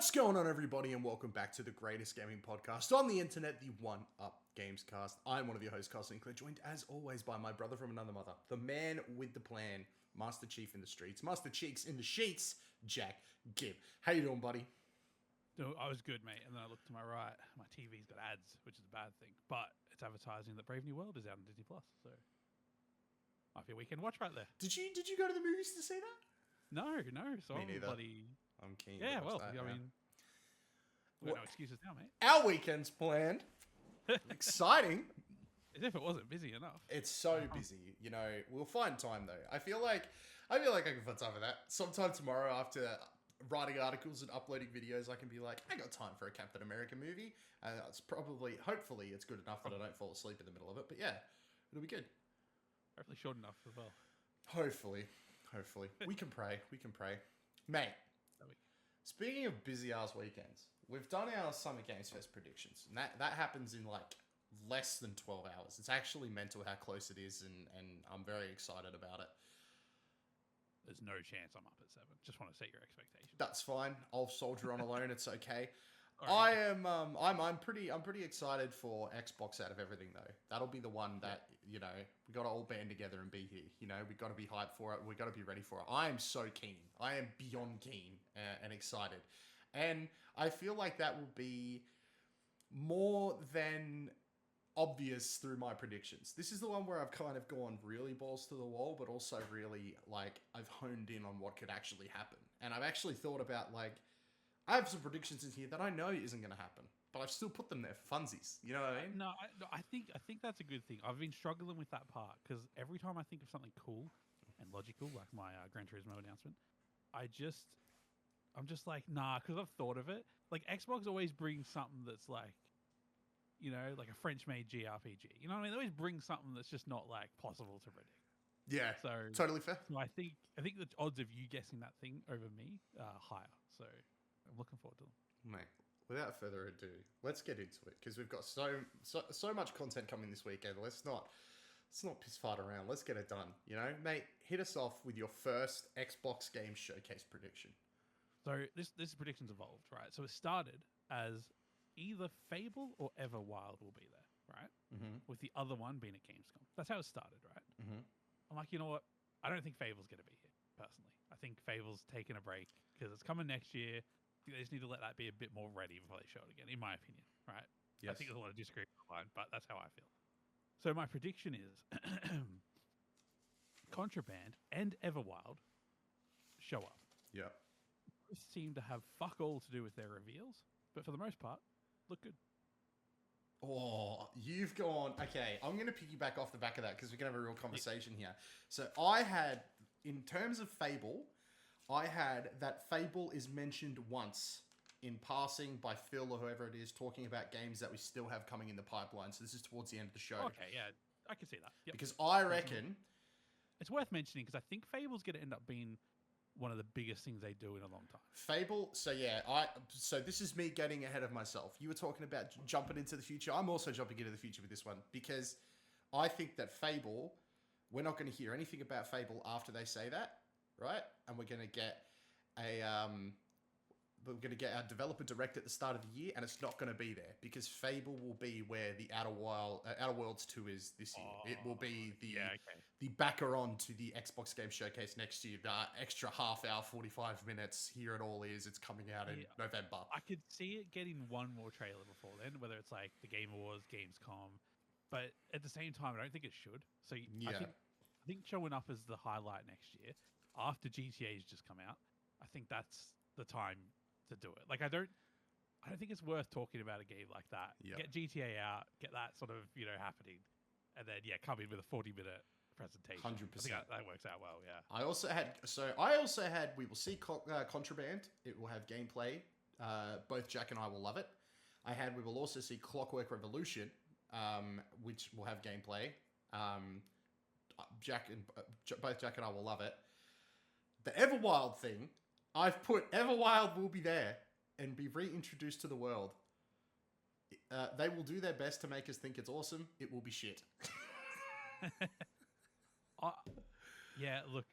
What's going on, everybody, and welcome back to the greatest gaming podcast on the internet, the One Up Gamescast. I'm one of your hosts, Carl Sinclair, joined as always by my brother from another mother, the man with the plan, Master Chief in the streets, Master Cheeks in the sheets, Jack Gibb. How you doing, buddy? No, I was good, mate. And then I looked to my right. My TV's got ads, which is a bad thing, but it's advertising that Brave New World is out on Disney Plus. So, might be a weekend watch right there. Did you go to the movies to see that? No. So Me I'm neither. bloody. I'm keen. Yeah, to watch well, that, I yeah. mean, we've got no excuses now, mate. Our weekend's planned. Exciting. As if it wasn't busy enough. It's so busy, you know. We'll find time though. I feel like I can find time for that. Sometime tomorrow, after writing articles and uploading videos, I can be like, I got time for a Captain America movie. And it's hopefully, it's good enough that I don't fall asleep in the middle of it. But yeah, it'll be good. Hopefully short enough as well. Hopefully, we can pray. Mate, speaking of busy ass weekends, we've done our Summer Games Fest predictions, and that happens in like less than 12 hours. It's actually mental how close it is, and I'm very excited about it. There's no chance I'm up at 7. Just want to set your expectations. That's fine. I'll soldier on alone. It's okay. Right. I'm pretty excited for Xbox out of everything though. That'll be the one that, you know, we got to all band together and be here. You know, we got to be hyped for it. We got to be ready for it. I am so keen. I am beyond keen and excited. And I feel like that will be more than obvious through my predictions. This is the one where I've kind of gone really balls to the wall, but also really like I've honed in on what could actually happen. And I've actually thought about like, I have some predictions in here that I know isn't going to happen, but I've still put them there for funsies. You know what I mean? No, I think that's a good thing. I've been struggling with that part because every time I think of something cool and logical, like my Gran Turismo announcement, I'm just like, nah, because I've thought of it. Like Xbox always brings something that's like, you know, like a French-made JRPG. You know what I mean? They always bring something that's just not like possible to predict. Yeah, So totally fair. So I think the odds of you guessing that thing over me are higher. So I'm looking forward to them. Mate, without further ado, let's get into it because we've got so much content coming this weekend. Let's not piss fart around. Let's get it done. You know, mate, hit us off with your first Xbox Game Showcase prediction. So this prediction's evolved, right? So it started as either Fable or Everwild will be there, right? Mm-hmm. With the other one being at Gamescom. That's how it started, right? Mm-hmm. I'm like, you know what? I don't think Fable's going to be here, personally. I think Fable's taking a break because it's coming next year. I think they just need to let that be a bit more ready before they show it again, in my opinion, right? Yes. I think there's a lot of disagreement online, but that's how I feel. So my prediction is Contraband and Everwild show up. Yeah. Both seem to have fuck all to do with their reveals, but for the most part, look good. Oh, you've gone... Okay, I'm going to piggyback off the back of that because we can have a real conversation here. So I had, in terms of Fable, I had that Fable is mentioned once in passing by Phil or whoever it is, talking about games that we still have coming in the pipeline. So this is towards the end of the show. Okay, yeah, I can see that. Yep. Because I reckon... It's worth mentioning because I think Fable's going to end up being one of the biggest things they do in a long time. Fable, so this is me getting ahead of myself. You were talking about jumping into the future. I'm also jumping into the future with this one because I think that Fable, we're not going to hear anything about Fable after they say that, right? And we're going to get our developer direct at the start of the year, and it's not going to be there because Fable will be where the Outer Worlds 2 is this year. It will be the backer on to the Xbox Game Showcase next year. The extra half hour, 45 minutes. Here it all is. It's coming out in November. I could see it getting one more trailer before then, whether it's like the Game Awards, Gamescom, but at the same time, I don't think it should. So yeah. I think showing up as the highlight next year after GTA's just come out, I think that's the time to do it. Like I don't think it's worth talking about a game like that. Yep. Get GTA out, get that sort of, you know, happening, and then come in with a 40-minute presentation. 100%. I think that works out well. Yeah. I also had we will see Contraband. It will have gameplay. Both Jack and I will love it. We will also see Clockwork Revolution, which will have gameplay. Both Jack and I will love it. The Everwild thing, I've put Everwild will be there and be reintroduced to the world. They will do their best to make us think it's awesome. It will be shit. Yeah, look.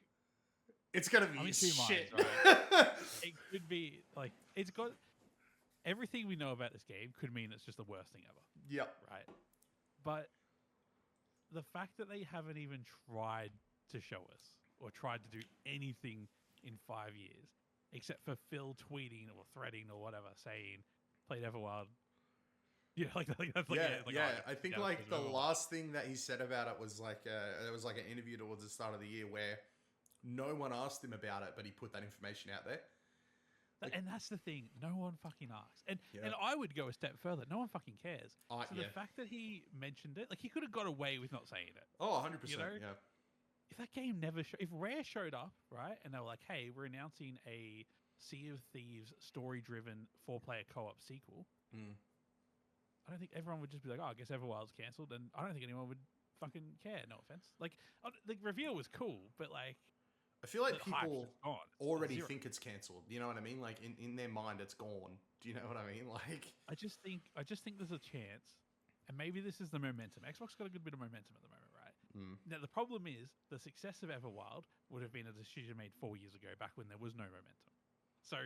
It's going to be I'm in two shit. minds, right? It could be, like, it's got... everything we know about this game could mean it's just the worst thing ever, Yep. right? But the fact that they haven't even tried to show us or tried to do anything in 5 years, except for Phil tweeting or threading or whatever, saying, played Everwild. Yeah, that's I think like the last thing that he said about it was like it was like an interview towards the start of the year where no one asked him about it, but he put that information out there. And that's the thing. No one fucking asks. And I would go a step further. No one fucking cares. So the fact that he mentioned it, like he could have got away with not saying it. Oh, 100%. You know? Yeah. If that game if Rare showed up, right, and they were like, hey, we're announcing a Sea of Thieves story-driven 4-player co-op sequel, I don't think everyone would just be like, oh, I guess Everwild's cancelled, and I don't think anyone would fucking care, no offense. Like, the reveal was cool, but like, I feel like people already think it's cancelled. You know what I mean? Like in their mind, it's gone. Do you know what I mean? Like, I just think there's a chance, and maybe this is the momentum. Xbox got a good bit of momentum at the moment, right? Now the problem is the success of Everwild would have been a decision made 4 years ago, back when there was no momentum. So,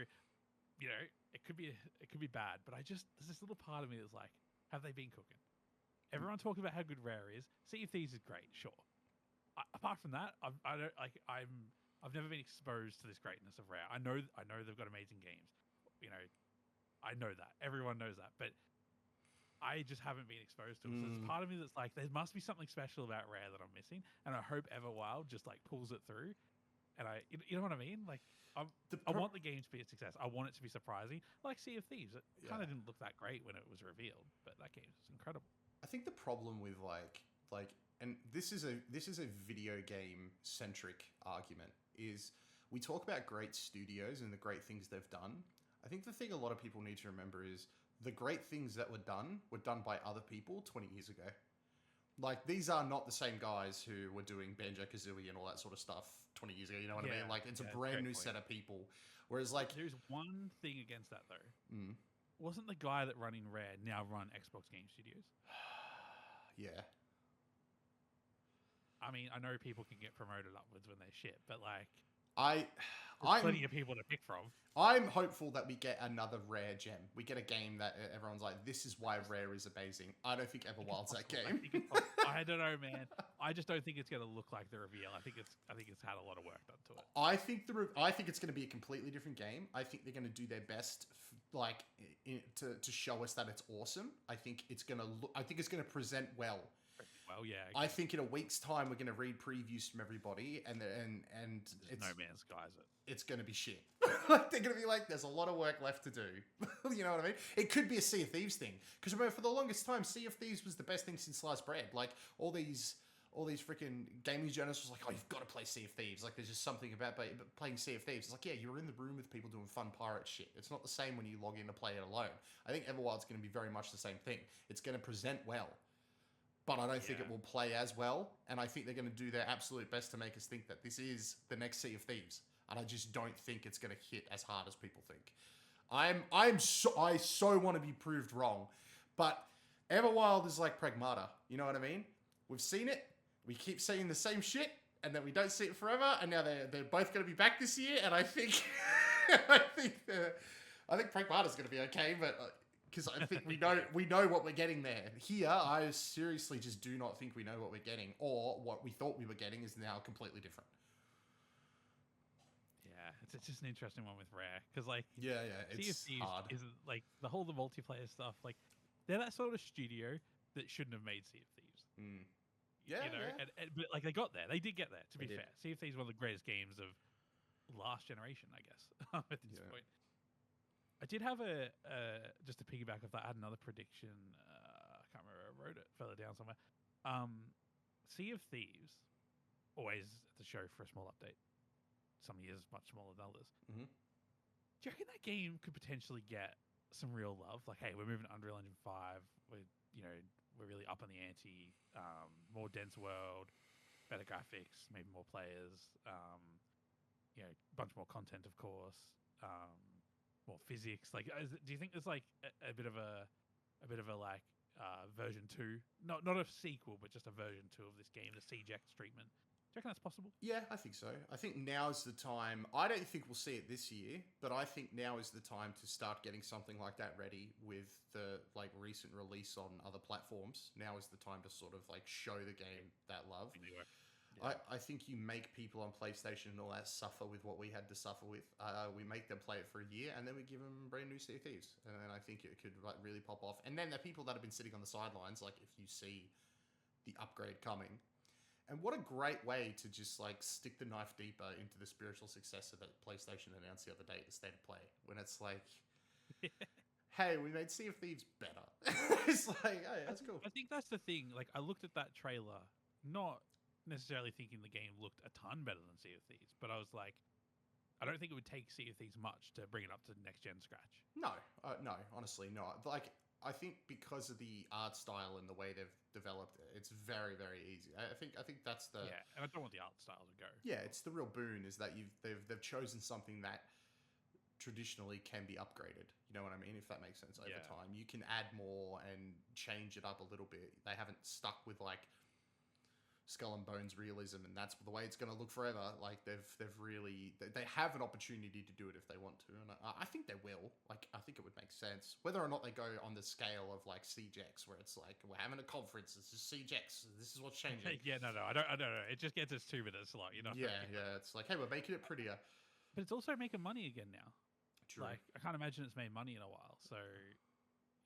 you know, it could be bad, but there's this little part of me that's like, have they been cooking? Everyone talks about how good Rare is. Sea of Thieves is great, sure. Apart from that, I've never been exposed to this greatness of Rare. I know they've got amazing games. You know, I know that. Everyone knows that. But I just haven't been exposed to it. So there's part of me that's like, there must be something special about Rare that I'm missing. And I hope Everwild just like pulls it through. And you know what I mean? Like, I want the game to be a success. I want it to be surprising. Like Sea of Thieves. It kind of didn't look that great when it was revealed, but that game is incredible. I think the problem with like, and this is a video game centric argument, is we talk about great studios and the great things they've done. I think the thing a lot of people need to remember is the great things that were done by other people 20 years ago. Like, these are not the same guys who were doing Banjo-Kazooie and all that sort of stuff 20 years ago, you know what I mean? Like, it's a brand new set of people. Whereas, like... There's one thing against that, though. Wasn't the guy that running Rare now run Xbox Game Studios? Yeah. I mean, I know people can get promoted upwards when they're shit, but, like... I'm plenty of people to pick from. I'm hopeful that we get another Rare gem. We get a game that everyone's like, this is why Rare is amazing. I don't think Everwild's that game. I don't know, man. I just don't think it's going to look like the reveal. I think it's had a lot of work done to it. I think it's going to be a completely different game. I think they're going to do their best, to show us that it's awesome. I think it's going to present well. Well, yeah. I think in a week's time we're going to read previews from everybody, and it's No Man's Skies it. It's going to be shit. Like, they're going to be like, there's a lot of work left to do. You know what I mean? It could be a Sea of Thieves thing, because remember, for the longest time, Sea of Thieves was the best thing since sliced bread. Like, all these freaking gaming journalists was like, oh, you've got to play Sea of Thieves. Like, there's just something about playing Sea of Thieves. It's like, yeah, you're in the room with people doing fun pirate shit. It's not the same when you log in to play it alone. I think Everwild's going to be very much the same thing. It's going to present well, but I don't think it will play as well. And I think they're going to do their absolute best to make us think that this is the next Sea of Thieves. And I just don't think it's going to hit as hard as people think. I so want to be proved wrong, but Everwild is like Pragmata. You know what I mean? We've seen it. We keep saying the same shit, and then we don't see it forever. And now they're both going to be back this year. And I think I think Pragmata is going to be okay, but because I think we know what we're getting there. Here, I seriously just do not think we know what we're getting, or what we thought we were getting is now completely different. It's just an interesting one with Rare, because like it's hard. Is like the multiplayer stuff. Like, they're that sort of studio that shouldn't have made Sea of Thieves. Yeah, you know, but like they got there. They did get there. To be fair, Sea of Thieves is one of the greatest games of last generation, I guess. At this point, I did have just to piggyback off that. I had another prediction. I can't remember. I wrote it further down somewhere. Sea of Thieves, always at the show for a small update. Some years much smaller than others. Do you reckon that game could potentially get some real love? Like, hey, we're moving to Unreal Engine 5. We're really up on the ante. More dense world, better graphics, maybe more players. A bunch more content, of course. More physics. Like, do you think there's like a bit of a version 2? Not a sequel, but just a version 2 of this game, the Siege X treatment. Do you reckon that's possible? Yeah, I think so. I think now's the time. I don't think we'll see it this year, but I think now is the time to start getting something like that ready with the like recent release on other platforms. Now is the time to sort of like show the game that love. Yeah. I think you make people on PlayStation and all that suffer with what we had to suffer with. We make them play it for a year, and then we give them brand new Sea of Thieves, and then I think it could like really pop off. And then the people that have been sitting on the sidelines, like if you see the upgrade coming. And what a great way to just like stick the knife deeper into the spiritual successor that PlayStation announced the other day at the State of Play. When it's like, hey, we made Sea of Thieves better. It's like, hey, that's cool. I think that's the thing. Like, I looked at that trailer, not necessarily thinking the game looked a ton better than Sea of Thieves, but I was like, I don't think it would take Sea of Thieves much to bring it up to next gen scratch. No, no, honestly not. Like, I think because of the art style and the way they've developed it, it's very, very easy. I think that's the and I don't want the art style to go. Yeah, it's the real boon is that they've chosen something that traditionally can be upgraded. You know what I mean? If that makes sense over time, you can add more and change it up a little bit. They haven't stuck with like skull and bones realism, and that's the way it's going to look forever. Like they have an opportunity to do it if they want to, and I think they will. Like I think it would make sense. Whether or not they go on the scale of like CJX, where it's like we're having a conference, this is CJX, this is what's changing. No, I don't know. It just gets us 2 minutes slot, you know. Yeah. It's like, hey, we're making it prettier, but it's also making money again now. True. Like I can't imagine it's made money in a while, so.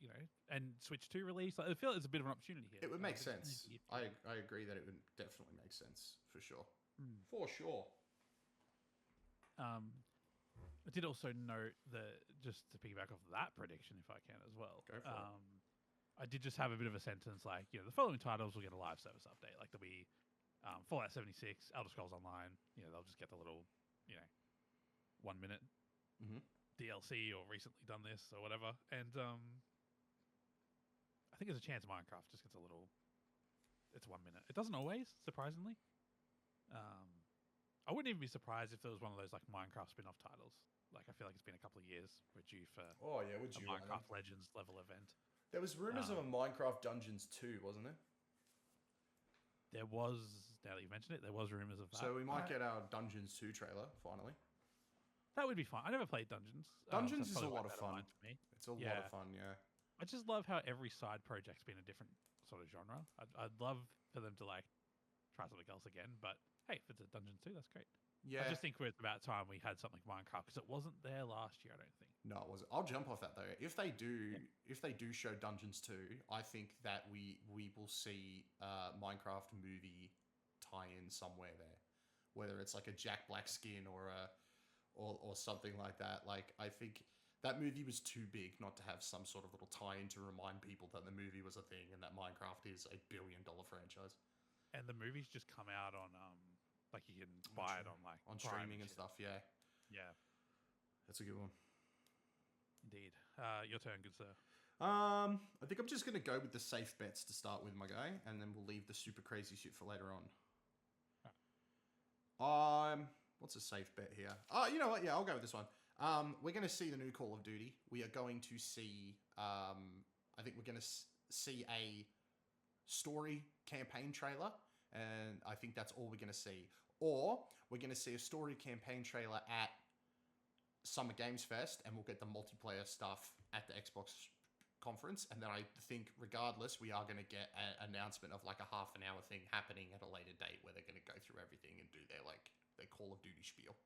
You know, and Switch 2 release. I feel it's a bit of an opportunity here. It would make sense. I agree that it would definitely make sense for sure. For sure. I did also note that just to piggyback off that prediction, if I can as well. Go for it. I did just have a bit of a sentence like, you know, the following titles will get a live service update. Like there'll be Fallout 76, Elder Scrolls Online. You know, they'll just get the little, 1 minute DLC or recently done this or whatever. And I think there's a chance Minecraft just gets a little. It's 1 minute. It doesn't always, surprisingly. I wouldn't even be surprised if there was one of those like Minecraft spin-off titles. Like I feel like it's been a couple of years. We're due for a Minecraft Legends level event. There was rumors of a Minecraft Dungeons 2, wasn't there? There was. Now that you mentioned it, there was rumors of that. So we might get our Dungeons 2 trailer finally. That would be fun. I never played Dungeons. Dungeons is a lot of fun. It's a lot of fun, yeah. I just love how every side project's been a different sort of genre. I'd love for them to like try something else again, but hey, if it's a Dungeons 2, that's great. Yeah. I just think it's about time we had something like Minecraft because it wasn't there last year. I don't think. No, it wasn't. I'll jump off that though. If they do show Dungeons 2, I think that we will see Minecraft movie tie-in somewhere there, whether it's like a Jack Black skin or something like that. Like I think. That movie was too big not to have some sort of little tie-in to remind people that the movie was a thing and that Minecraft is a $1 billion franchise. And the movie's just come out on like you can buy it on like on streaming and stuff. Yeah, that's a good one. Indeed. Your turn, good sir. I think I'm just gonna go with the safe bets to start with, my guy, and then we'll leave the super crazy shit for later on. What's a safe bet here? You know what? Yeah, I'll go with this one. We're going to see the new Call of Duty. We are going to see, I think we're going to see a story campaign trailer, and I think that's all we're going to see. Or we're going to see a story campaign trailer at Summer Games Fest, and we'll get the multiplayer stuff at the Xbox conference. And then I think, regardless, we are going to get an announcement of like a half an hour thing happening at a later date where they're going to go through everything and do their Call of Duty spiel.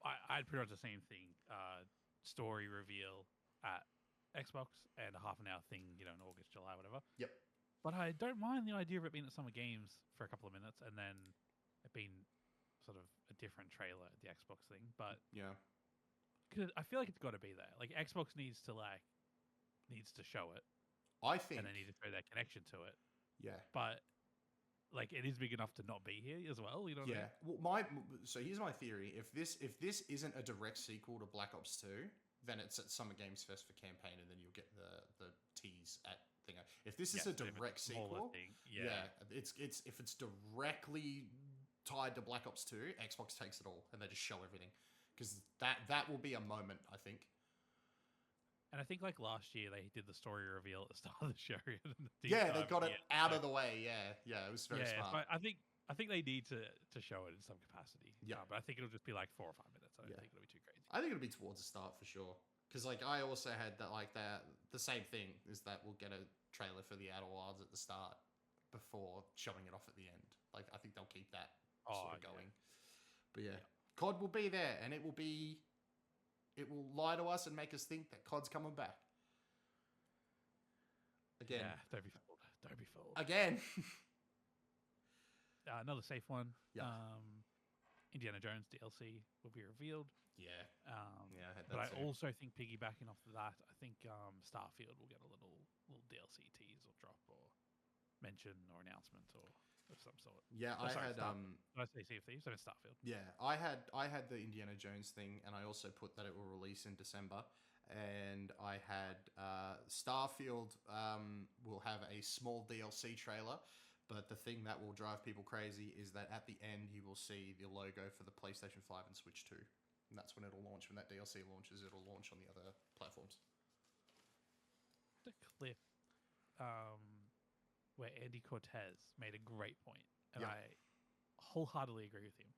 I'd pretty much the same thing. Story reveal at Xbox and a half an hour thing, in August, July, whatever. Yep. But I don't mind the idea of it being at Summer Games for a couple of minutes and then it being sort of a different trailer at the Xbox thing. But yeah, because I feel like it's got to be there. Like Xbox needs to show it. I think, and they need to show their connection to it. Yeah. But like it is big enough to not be here as well, you know what I mean? Well, so here's my theory. If this isn't a direct sequel to Black Ops 2, then it's at Summer Games Fest for campaign, and then you'll get the tease at thing. If this is a direct sequel, it's if it's directly tied to Black Ops 2, Xbox takes it all and they just show everything, because that will be a moment, I think. And I think like last year they did the story reveal at the start of the show. They got it out of the way. Yeah, it was very smart. I think I think they need to show it in some capacity. Yeah. But I think it'll just be like 4 or 5 minutes. I don't Yeah. think it'll be too crazy. I think it'll be towards the start for sure. Because like I also had that like that the same thing is that we'll get a trailer for the Outer Wilds at the start before showing it off at the end. Like I think they'll keep that sort of going. But yeah, COD will be there, and it will lie to us and make us think that COD's coming back. Again. Yeah, don't be fooled. Don't be fooled. Again. Another safe one. Yeah. Indiana Jones DLC will be revealed. Yeah. Yeah, I had that but I too. also think piggybacking off of that, I think Starfield will get a little DLC tease or drop or mention or announcement or of some sort. Yeah, Oh, I sorry, had Did I say Sea of Thieves? I meant Starfield. Yeah, I had the Indiana Jones thing, and I also put that it will release in December. And I had Starfield will have a small DLC trailer, but the thing that will drive people crazy is that at the end you will see the logo for the PlayStation 5 and Switch 2. And that's when it'll launch. When that DLC launches, it'll launch on the other platforms. The clip where Andy Cortez made a great point, and Yeah. I wholeheartedly agree with him.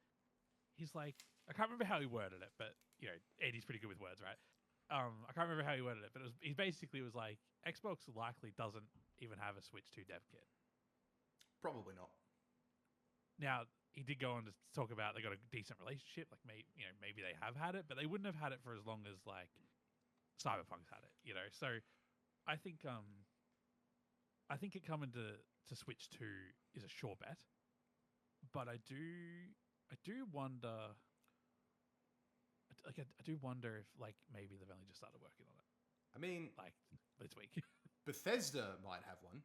He's like, I can't remember how he worded it, but you know, Andy's pretty good with words, right? I can't remember how he worded it, but he basically was like, Xbox likely doesn't even have a Switch 2 dev kit. Probably not. Now, he did go on to talk about they got a decent relationship, like maybe they have had it, but they wouldn't have had it for as long as like Cyberpunk's had it, you know. So I think it coming to Switch 2 is a sure bet, but I do wonder. Like I do wonder if like maybe they've only just started working on it. I mean, Like this week. Bethesda might have one.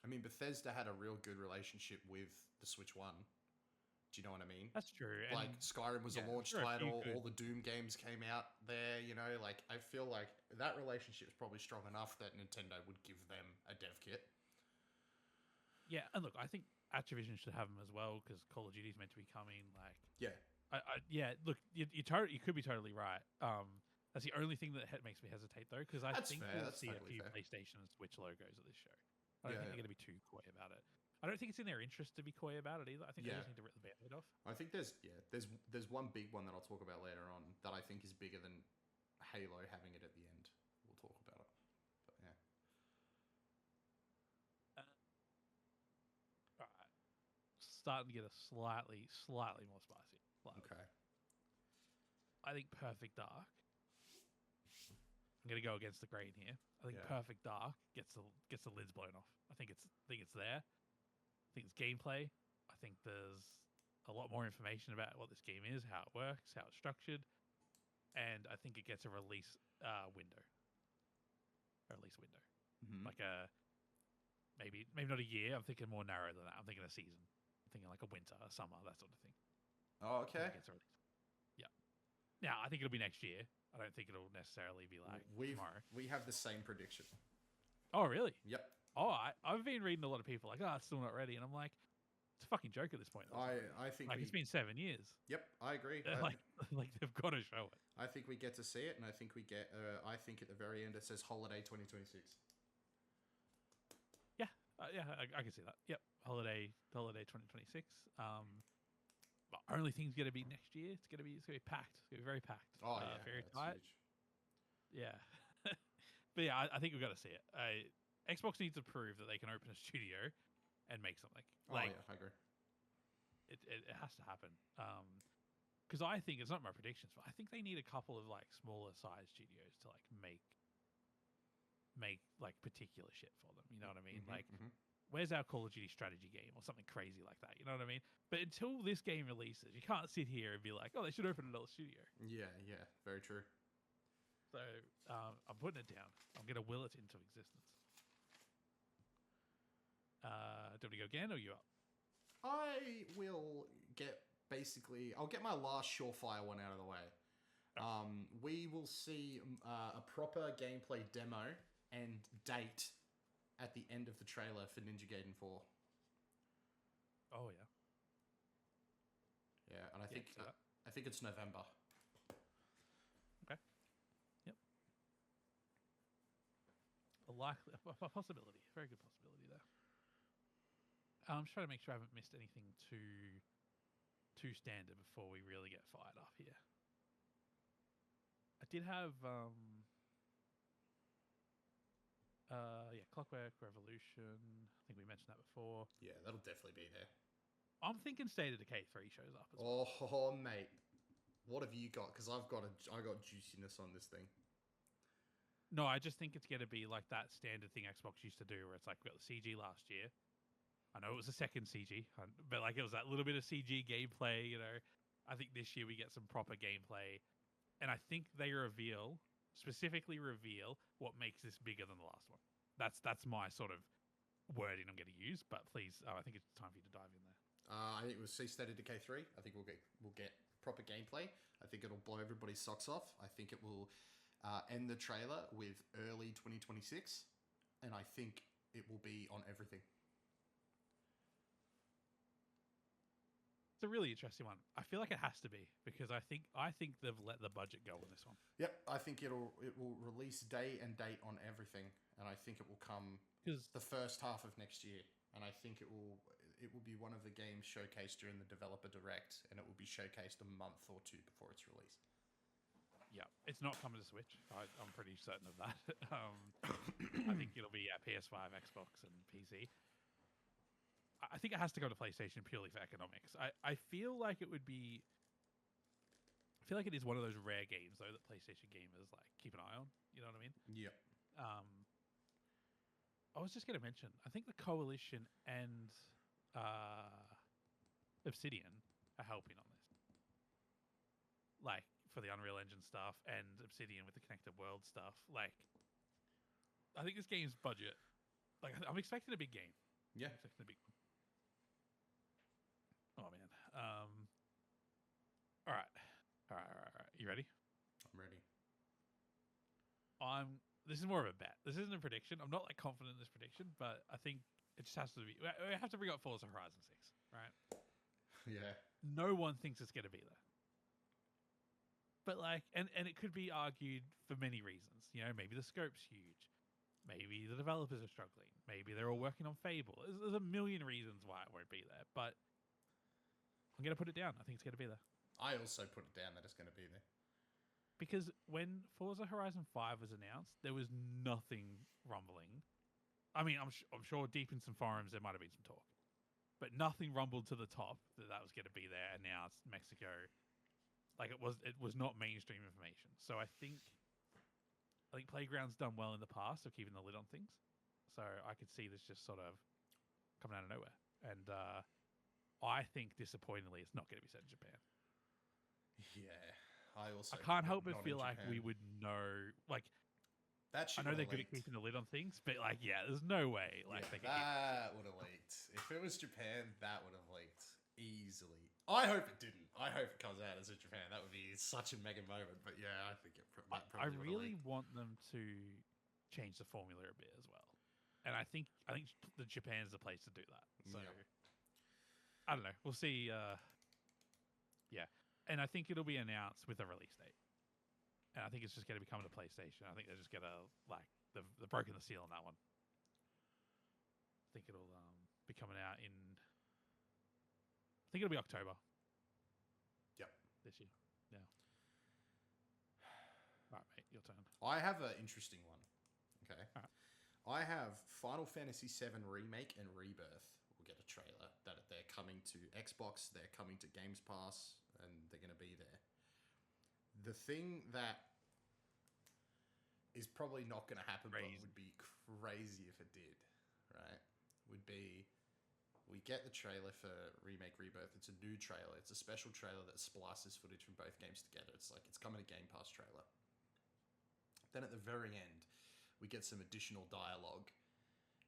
I mean, Bethesda had a real good relationship with the Switch 1. Do you know what I mean? That's true. Like Skyrim was a launch there are a few title. good- All the Doom games came out there. You know, like I feel like that relationship is probably strong enough that Nintendo would give them a dev kit. Yeah, and look, I think Activision should have them as well because Call of Duty is meant to be coming. Like, Yeah, yeah. Look, you could be totally right. That's the only thing that makes me hesitate though, because I That's think fair, we'll that's see a totally few fair. PlayStation and Switch logos at this show. I don't Yeah, think they're going to be too coy about it. I don't think it's in their interest to be coy about it either. I think they Yeah. just need to rip the band-aid off. I think there's one big one that I'll talk about later on that I think is bigger than Halo having it at the end. We'll talk about it. But yeah. All right. Starting to get a slightly more spicy. Slightly. Okay. I think Perfect Dark. I'm gonna go against the grain here. I think Yeah. Perfect Dark gets the lids blown off. I think it's there. I think it's gameplay. I think there's a lot more information about what this game is, how it works, how it's structured, and I think it gets a release window. A release window, Mm-hmm. like a maybe not a year. I'm thinking more narrow than that. I'm thinking a season. I'm thinking like a winter, a summer, that sort of thing. Oh, I think okay. it gets a release. Yeah. Now I think it'll be next year. I don't think it'll necessarily be like tomorrow. We have the same prediction. Oh, really? Yep. Oh, I've been reading a lot of people like, it's still not ready, and I'm like, it's a fucking joke at this point. I think Like it's been 7 years. Yep, I agree. Like they've got to show it. I think we get to see it, and I think we get. I think at the very end it says holiday 2026. Yeah, I can see that. Yep, holiday 2026. But only thing's gonna be next year. It's gonna be packed. It's gonna be very packed. Oh yeah, very that's tight. huge. Yeah, but yeah, I think we've got to see it. Xbox needs to prove that they can open a studio and make something. Like, yeah, I agree. it has to happen. Because I think it's not my predictions, but I think they need a couple of like smaller size studios to like make like particular shit for them. You know what I mean? Like, where's our Call of Duty strategy game or something crazy like that? You know what I mean? But until this game releases, you can't sit here and be like, oh, they should open another studio. Yeah, very true. So I'm putting it down. I'm going to will it into existence. Do you want to go again, or you up? I will get I'll get my last surefire one out of the way. We will see a proper gameplay demo and date at the end of the trailer for Ninja Gaiden 4. Oh yeah. Yeah, and I think see that. I think it's November. Okay. Yep. A possibility. Very good possibility there. I'm just trying to make sure I haven't missed anything too standard before we really get fired up here. I did have Clockwork Revolution. I think we mentioned that before. Yeah, that'll definitely be there. I'm thinking State of Decay 3 shows up as well. Oh, mate. What have you got? Because I got juiciness on this thing. No, I just think it's going to be like that standard thing Xbox used to do where it's like we got the CG last year. I know it was the second CG, but like it was that little bit of CG gameplay, you know. I think this year we get some proper gameplay. And I think they specifically reveal what makes this bigger than the last one. That's my sort of wording I'm going to use, but please, I think it's time for you to dive in there. I think we'll see State of Decay 3. I think we'll get proper gameplay. I think it'll blow everybody's socks off. I think it will end the trailer with early 2026, and I think it will be on everything. It's a really interesting one. I feel like it has to be because I think they've let the budget go on this one. Yep, I think it will release day and date on everything, and I think it will come the first half of next year, and I think it will be one of the games showcased during the developer direct, and it will be showcased a month or two before its release. Yeah, it's not coming to Switch. I'm pretty certain of that. I think it'll be PS5, Xbox, and PC. I think it has to go to PlayStation purely for economics. I feel like it would be. I feel like it is one of those rare games though that PlayStation gamers like keep an eye on. You know what I mean? Yeah. I was just going to mention. I think the Coalition and Obsidian are helping on this. Like for the Unreal Engine stuff and Obsidian with the Connected World stuff. Like, I think this game's budget. Like, I'm expecting a big game. Yeah. I'm expecting a big one. Oh man. All right. You ready? I'm ready. This is more of a bet. This isn't a prediction. I'm not like confident in this prediction, but I think it just has to be. We have to bring up Forza Horizon 6, right? Yeah. No one thinks it's going to be there. But like, and it could be argued for many reasons. You know, maybe the scope's huge. Maybe the developers are struggling. Maybe they're all working on Fable. There's a million reasons why it won't be there, but I'm going to put it down. I think it's going to be there. I also put it down that it's going to be there. Because when Forza Horizon 5 was announced, there was nothing rumbling. I mean, I'm sure deep in some forums there might have been some talk. But nothing rumbled to the top that was going to be there announced Mexico. Like it was not mainstream information. So I think Playground's done well in the past of keeping the lid on things. So I could see this just sort of coming out of nowhere. And I think, disappointingly, it's not going to be set in Japan. Yeah, I can't help but feel like we would know. Like, that I know they're good at keeping the lid on things, but like, yeah, there's no way. Like, that would have leaked. If it was Japan, that would have leaked easily. I hope it didn't. I hope it comes out as a Japan. That would be such a mega moment. But yeah, I think it probably. I really want them to change the formula a bit as well, and I think the Japan is the place to do that. So. Yeah. I don't know. We'll see. Yeah. And I think it'll be announced with a release date. And I think it's just going to be coming to PlayStation. I think they're just going to, like, they've broken the seal on that one. I think it'll be coming out in... I think it'll be October. Yep. This year. Yeah. All right, mate. Your turn. I have an interesting one. Okay. All right. I have Final Fantasy VII Remake and Rebirth. Get a trailer that they're coming to Xbox, they're coming to Games Pass, and they're going to be there. The thing that is probably not going to happen, but would be crazy if it did, right? Would be we get the trailer for Remake Rebirth. It's a new trailer. It's a special trailer that splices footage from both games together. It's like it's coming to Game Pass trailer. Then at the very end, we get some additional dialogue.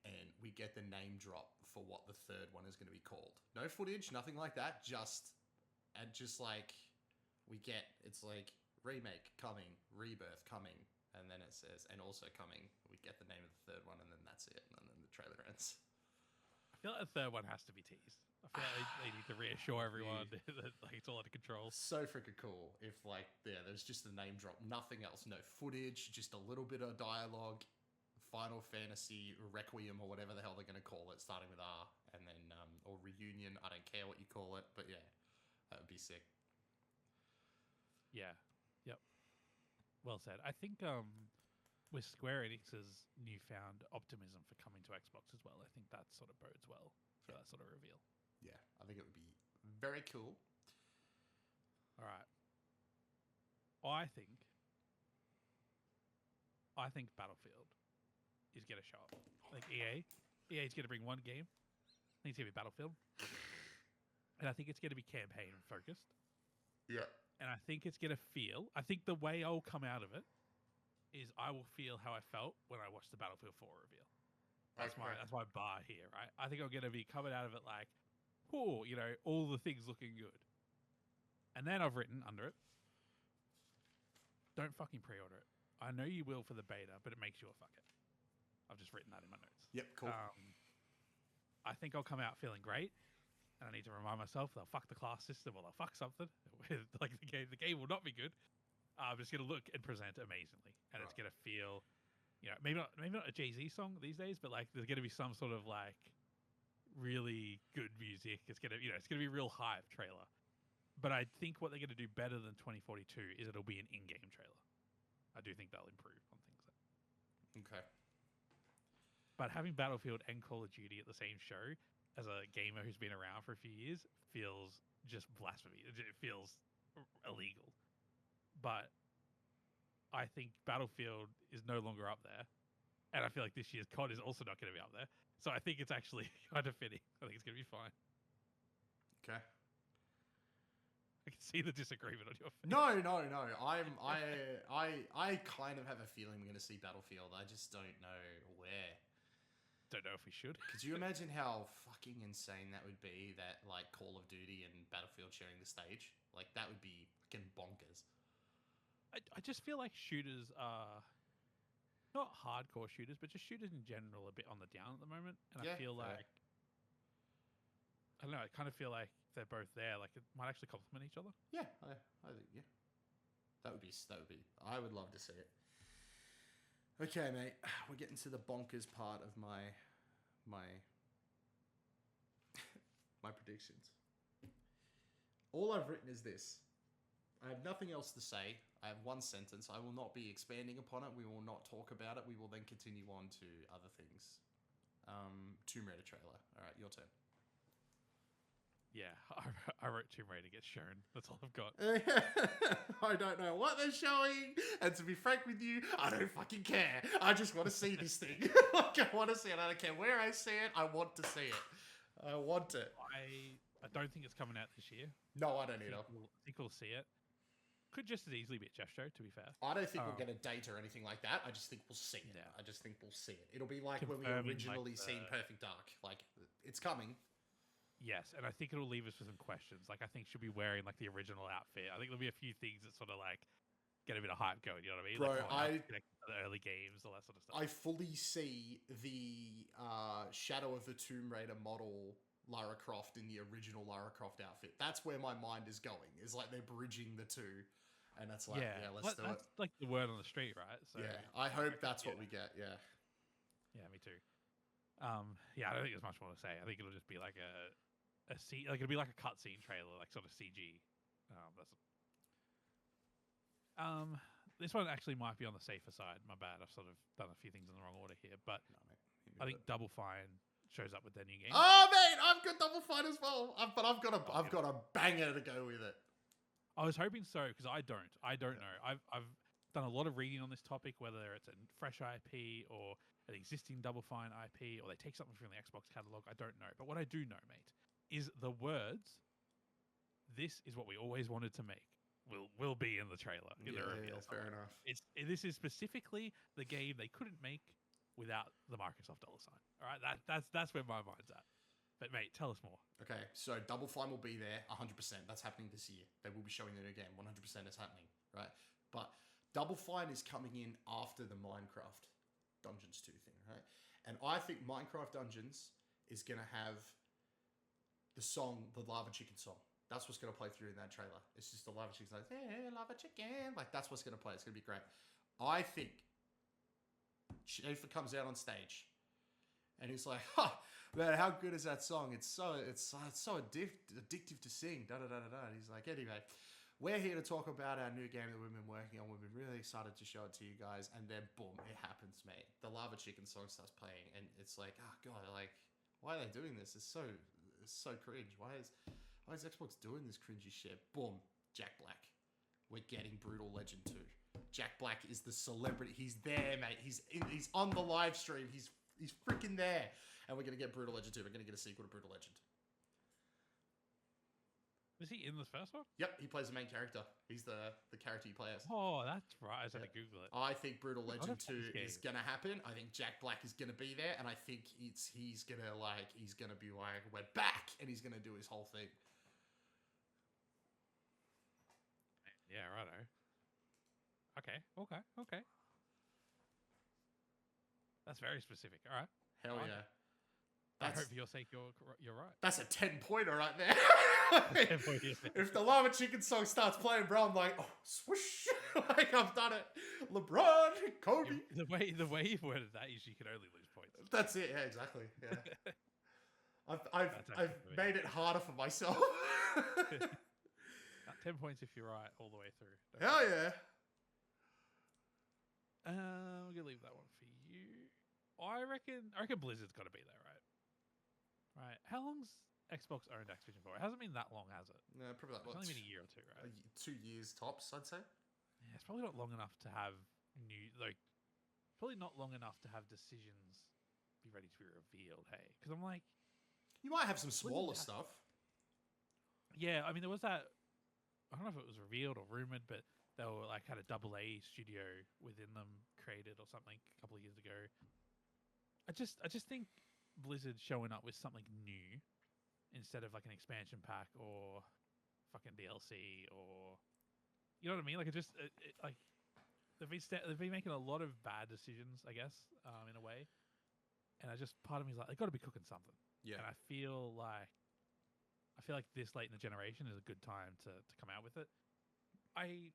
And we get the name drop for what the third one is going to be called. No footage, nothing like that. Just like it's like Remake coming, Rebirth coming, and then it says and also coming. We get the name of the third one, and then that's it. And then the trailer ends. I feel like the third one has to be teased. I feel like they need to reassure everyone that like it's all under control. So freaking cool. If there's just the name drop, nothing else, no footage, just a little bit of dialogue Final Fantasy Requiem or whatever the hell they're going to call it, starting with R, and then or Reunion. I don't care what you call it, but yeah, that would be sick. Yeah. Yep. Well said. I think with Square Enix's newfound optimism for coming to Xbox as well, I think that sort of bodes well for that sort of reveal. Yeah, I think it would be very cool. All right. I think Battlefield is going to show up. Like EA's going to bring one game. I think it's going to be Battlefield. And I think it's going to be campaign focused. Yeah. And I think it's going to feel, I think the way I'll come out of it is I will feel how I felt when I watched the Battlefield 4 reveal. That's my bar here, right? I think I'm going to be coming out of it like, oh, you know, all the things looking good. And then I've written under it, don't fucking pre-order it. I know you will for the beta, but it makes you a fuck it. I've just written that in my notes. Yep, cool. I think I'll come out feeling great, and I need to remind myself they'll fuck the class system or they'll fuck something. Like the game will not be good. But it's going to look and present amazingly, and it's going to feel, you know, maybe not a Jay-Z song these days, but like there's going to be some sort of like really good music. It's going to, you know, it's going to be a real hype trailer. But I think what they're going to do better than 2042 is it'll be an in-game trailer. I do think they'll improve on things. Okay. But having Battlefield and Call of Duty at the same show, as a gamer who's been around for a few years, feels just blasphemy. It feels illegal. But I think Battlefield is no longer up there. And I feel like this year's COD is also not going to be up there. So I think it's actually kind of fitting. I think it's going to be fine. Okay. I can see the disagreement on your face. No. I kind of have a feeling we're going to see Battlefield. I just don't know where. Don't know if we should. Could you imagine how fucking insane that would be? That like Call of Duty and Battlefield sharing the stage, like that would be fucking bonkers. I just feel like shooters are not hardcore shooters, but just shooters in general a bit on the down at the moment. And I feel like I don't know. I kind of feel like they're both there. Like it might actually complement each other. Yeah, I think that would be. I would love to see it. Okay, mate. We're getting to the bonkers part of my predictions. All I've written is this. I have nothing else to say. I have one sentence. I will not be expanding upon it. We will not talk about it. We will then continue on to other things. Tomb Raider trailer. All right, your turn. Yeah, I wrote Tomb Raider gets shown. That's all I've got. I don't know what they're showing. And to be frank with you, I don't fucking care. I just want to see this thing. Like, I want to see it. I don't care where I see it. I want to see it. I want it. I don't think it's coming out this year. No, I don't either. I think we'll see it. Could just as easily be a Jeff show, to be fair. I don't think we'll get a date or anything like that. I just think we'll see it. Yeah. I just think we'll see it. It'll be like Confirming, when we originally seen Perfect Dark. Like, it's coming. Yes, and I think it'll leave us with some questions. Like, I think she'll be wearing, like, the original outfit. I think there'll be a few things that sort of, like, get a bit of hype going, you know what I mean? Bro, like, the early games, all that sort of stuff. I fully see the Shadow of the Tomb Raider model Lara Croft in the original Lara Croft outfit. That's where my mind is going. Is like they're bridging the two. And that's like, yeah let's do it. That's like the word on the street, right? So, yeah, I hope that's what we get, yeah. Yeah, me too. Yeah, I don't think there's much more to say. I think it'll just be like it'll be like a cutscene trailer, like sort of CG. This one actually might be on the safer side. My bad. I've sort of done a few things in the wrong order here, but I think Double Fine shows up with their new game. Oh, mate, I've got Double Fine as well. But I've got a banger to go with it. I was hoping so because I don't know. I've done a lot of reading on this topic, whether it's a fresh IP or an existing Double Fine IP, or they take something from the Xbox catalog. I don't know. But what I do know, mate, is the words, "This is what we always wanted to make," will be in the trailer. In the reveal. Yeah, fair enough. This is specifically the game they couldn't make without the Microsoft dollar sign. All right, that's where my mind's at. But mate, tell us more. Okay, so Double Fine will be there, 100%. That's happening this year. They will be showing it again, 100% is happening, right? But Double Fine is coming in after the Minecraft Dungeons 2 thing, right? And I think Minecraft Dungeons is going to have the song, the Lava Chicken song. That's what's going to play through in that trailer. It's just the Lava Chicken's like, hey, Lava Chicken. Like, that's what's going to play. It's going to be great. I think Schaefer comes out on stage, and he's like, "Ha, man, how good is that song? It's so addictive to sing." Da da da da da. And he's like, "Anyway, we're here to talk about our new game that we've been working on. We've been really excited to show it to you guys." And then, boom, it happens, mate. The Lava Chicken song starts playing, and it's like, oh god, like, why are they doing this? It's so cringe. Why is Xbox doing this cringy shit? Boom, Jack Black. We're getting Brutal Legend 2. Jack Black is the celebrity. He's there, mate. He's on the live stream. He's freaking there. And we're going to get Brutal Legend 2. We're going to get a sequel to Brutal Legend. Is he in this first one? Yep, he plays the main character. He's the character you play as. Oh, that's right. I was going to Google it. I think Brutal Legend 2 is going to happen. I think Jack Black is going to be there. And I think he's going to be like, we're back. And he's going to do his whole thing. Yeah, righto. Okay. That's very specific. All right. Hell yeah. I hope for your sake you're right. That's a 10-pointer right there. If the Lava Chicken song starts playing, bro, I'm like, oh, swoosh. Like, I've done it. LeBron, Kobe. The way you've worded that is you can only lose points. That's it. Yeah, exactly. Yeah. I've made it harder for myself. 10 points if you're right all the way through. Hell yeah. We're gonna leave that one for you. I reckon Blizzard's got to be there, right? Right. How long's Xbox owned Activision for? It hasn't been that long, has it? No, probably like it's only been a year or two, right? 2 years tops, I'd say. Yeah, it's probably not long enough to have probably not long enough to have decisions be ready to be revealed. Hey, because I'm like, you might have some smaller stuff. Yeah, I mean, there was that. I don't know if it was revealed or rumored, but they were like had a AA studio within them created or something a couple of years ago. I just think Blizzard showing up with something new instead of like an expansion pack or fucking DLC or you know what I mean? Like like they've been making a lot of bad decisions, I guess, in a way. And part of me is like, they've got to be cooking something. Yeah. And I feel like this late in the generation is a good time to come out with it. I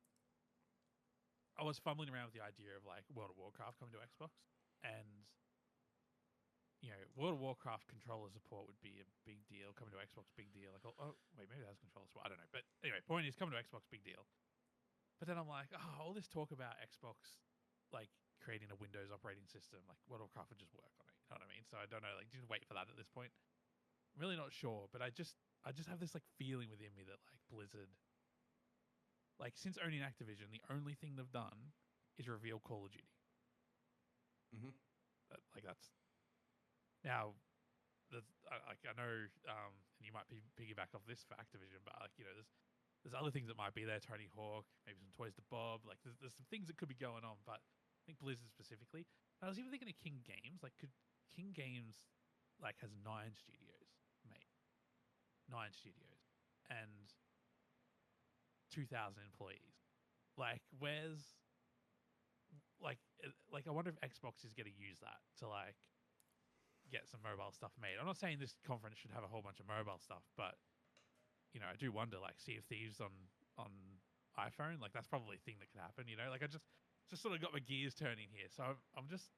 was fumbling around with the idea of like World of Warcraft coming to Xbox, and World of Warcraft controller support would be a big deal. Coming to Xbox, big deal. Like, oh wait, maybe that's controller support. I don't know. But anyway, point is, coming to Xbox, big deal. But then I'm like, all this talk about Xbox, like creating a Windows operating system, like World of Warcraft would just work on it. You know what I mean? So I don't know. Like, didn't wait for that at this point. I'm really not sure, but I just have this like feeling within me that like Blizzard, like since owning Activision, the only thing they've done is reveal Call of Duty. Mm-hmm. That's now. I know, and you might piggyback off this for Activision, but like there's other things that might be there. Tony Hawk, maybe some Toys to Bob. Like there's some things that could be going on, but I think Blizzard specifically. And I was even thinking of King Games. Like, could King Games like has 9 studios, mate? 9 studios and 2,000 employees. Like, where's like I wonder if Xbox is going to use that to like get some mobile stuff made. I'm not saying this conference should have a whole bunch of mobile stuff, but I do wonder, like, Sea of Thieves on iPhone, like that's probably a thing that could happen. Like I just sort of got my gears turning here, so I'm just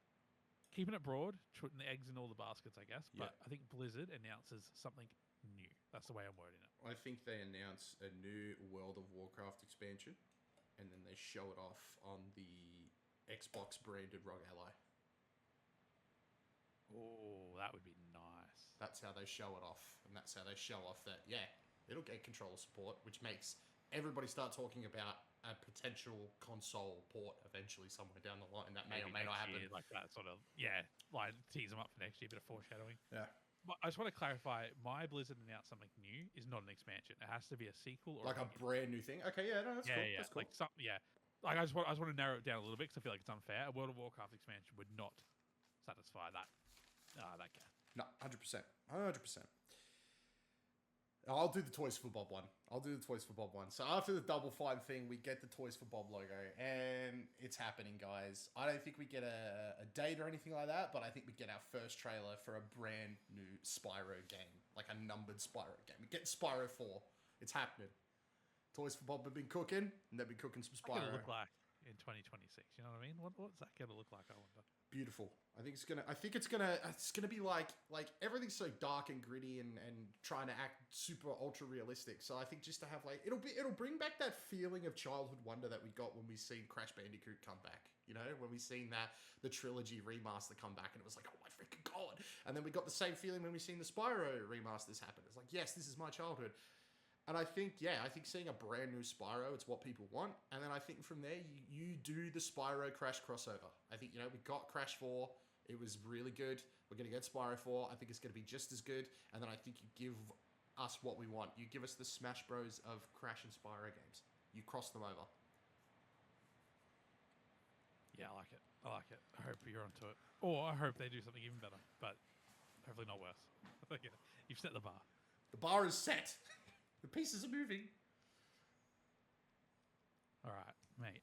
keeping it broad, putting the eggs in all the baskets, I guess. But I think Blizzard announces something new. That's the way I'm wording it. I think they announce a new World of Warcraft expansion, and then they show it off on the Xbox branded ROG Ally. Oh, that would be nice. That's how they show it off, and that's how they show off that it'll get controller support, which makes everybody start talking about a potential console port eventually somewhere down the line. That may or may not happen. Year, like that sort of like tease them up for next year, bit of foreshadowing. Yeah. But I just want to clarify, my Blizzard announced something new is not an expansion. It has to be a sequel or like a brand new thing. Okay, yeah, no, that's cool. Yeah, that's cool. Like something, Like I just want to narrow it down a little bit because I feel like it's unfair. A World of Warcraft expansion would not satisfy that gap. No, 100%. I'll do the Toys for Bob one. So after the Double Fine thing, we get the Toys for Bob logo, and it's happening, guys. I don't think we get a date or anything like that, but I think we get our first trailer for a brand new Spyro game, like a numbered Spyro game. We get Spyro 4. It's happening. Toys for Bob have been cooking, and they've been cooking some Spyro. What's it going to look like in 2026? You know what I mean? What's that going to look like, I wonder? beautiful. I think it's gonna be like everything's so dark and gritty and trying to act super ultra realistic. So I think just to have like it'll bring back that feeling of childhood wonder that we got when we seen Crash Bandicoot come back. You know, when we seen the trilogy remaster come back, and it was like, oh my freaking god! And then we got the same feeling when we seen the Spyro remasters happen. It's like, yes, this is my childhood. And I think seeing a brand new Spyro, it's what people want. And then I think from there, you do the Spyro Crash crossover. I think, we got Crash 4. It was really good. We're going to get Spyro 4. I think it's going to be just as good. And then I think you give us what we want. You give us the Smash Bros. Of Crash and Spyro games. You cross them over. Yeah, I like it. I hope you're onto it. Or I hope they do something even better. But hopefully not worse. You've set the bar. The bar is set. The pieces are moving. All right, mate.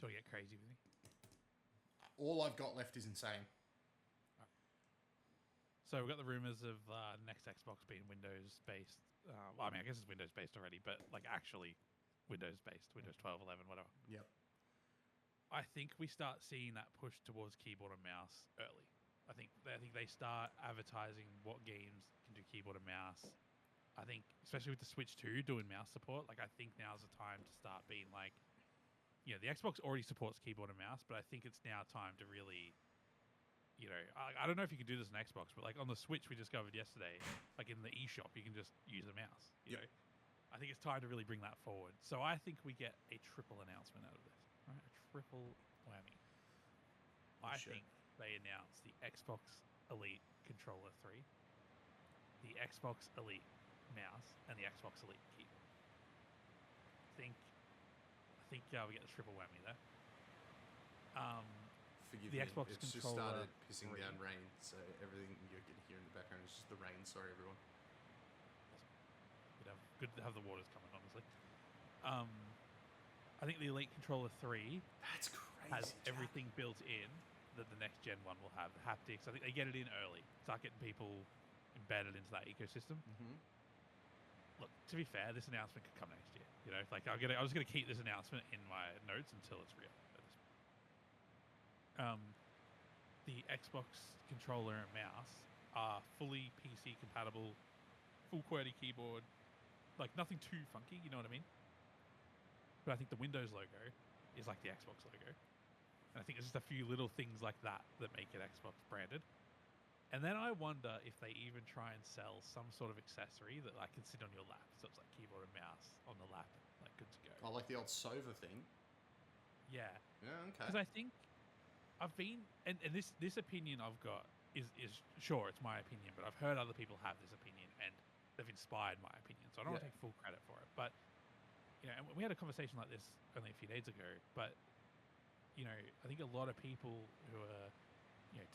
Do I get crazy with me? All I've got left is insane. Right. So we've got the rumors of next Xbox being Windows-based. Well, I mean, I guess it's Windows-based already, but like actually Windows-based, Windows 12, 11, whatever. Yep. I think we start seeing that push towards keyboard and mouse early. I think they start advertising what games can do keyboard and mouse. I think, especially with the Switch 2 doing mouse support, like I think now's the time to start being like, the Xbox already supports keyboard and mouse, but I think it's now time to really, I don't know if you can do this on Xbox, but like on the Switch we discovered yesterday, like in the eShop, you can just use a mouse. You know, I think it's time to really bring that forward. So I think we get a triple announcement out of this, right? A triple whammy. I think they announce the Xbox Elite Controller 3, the Xbox Elite mouse, and the Xbox Elite keyboard. I think we get the triple whammy there. Forgive the me, Xbox it's just controller started pissing down rain, so everything you're going to hear in the background is just the rain. Sorry, everyone. Good to have the waters coming, honestly. I think the Elite Controller 3 That's crazy, has everything built in that the next gen one will have. The haptics, I think they get it in early. Start getting people embedded into that ecosystem. Mm-hmm. Look, to be fair, this announcement could come next year. Like I'm just gonna keep this announcement in my notes until it's real. The Xbox controller and mouse are fully PC compatible, full QWERTY keyboard, like nothing too funky. You know what I mean? But I think the Windows logo is like the Xbox logo, and I think there's just a few little things like that make it Xbox branded. And then I wonder if they even try and sell some sort of accessory that like can sit on your lap. So it's like keyboard and mouse on the lap, like good to go. Oh, like the old Sova thing? Yeah. Yeah, okay. Because I think I've been, and this opinion I've got is sure, it's my opinion, but I've heard other people have this opinion and they've inspired my opinion. So I don't want to take full credit for it. But, and we had a conversation like this only a few days ago, but, I think a lot of people who are,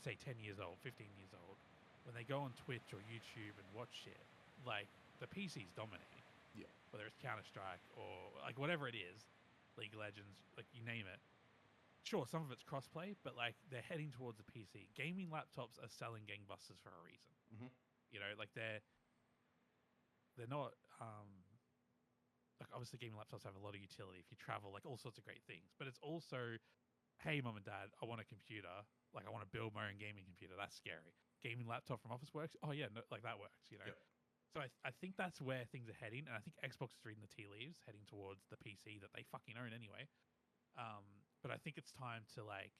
say 10 years old, 15 years old, when they go on Twitch or YouTube and watch shit, like the PC's dominating. Yeah. Whether it's Counter-Strike or like whatever it is, League of Legends, like you name it. Sure, some of it's crossplay, but like they're heading towards the PC. Gaming laptops are selling gangbusters for a reason. Mm-hmm. Like they're not like obviously gaming laptops have a lot of utility if you travel, like all sorts of great things. But it's also, hey, mum and dad, I want a computer. Like I want to build my own gaming computer. That's scary. Gaming laptop from Officeworks. Oh yeah, no, like that works. Yep. So I think that's where things are heading, and I think Xbox is reading the tea leaves, heading towards the PC that they fucking own anyway. But I think it's time to like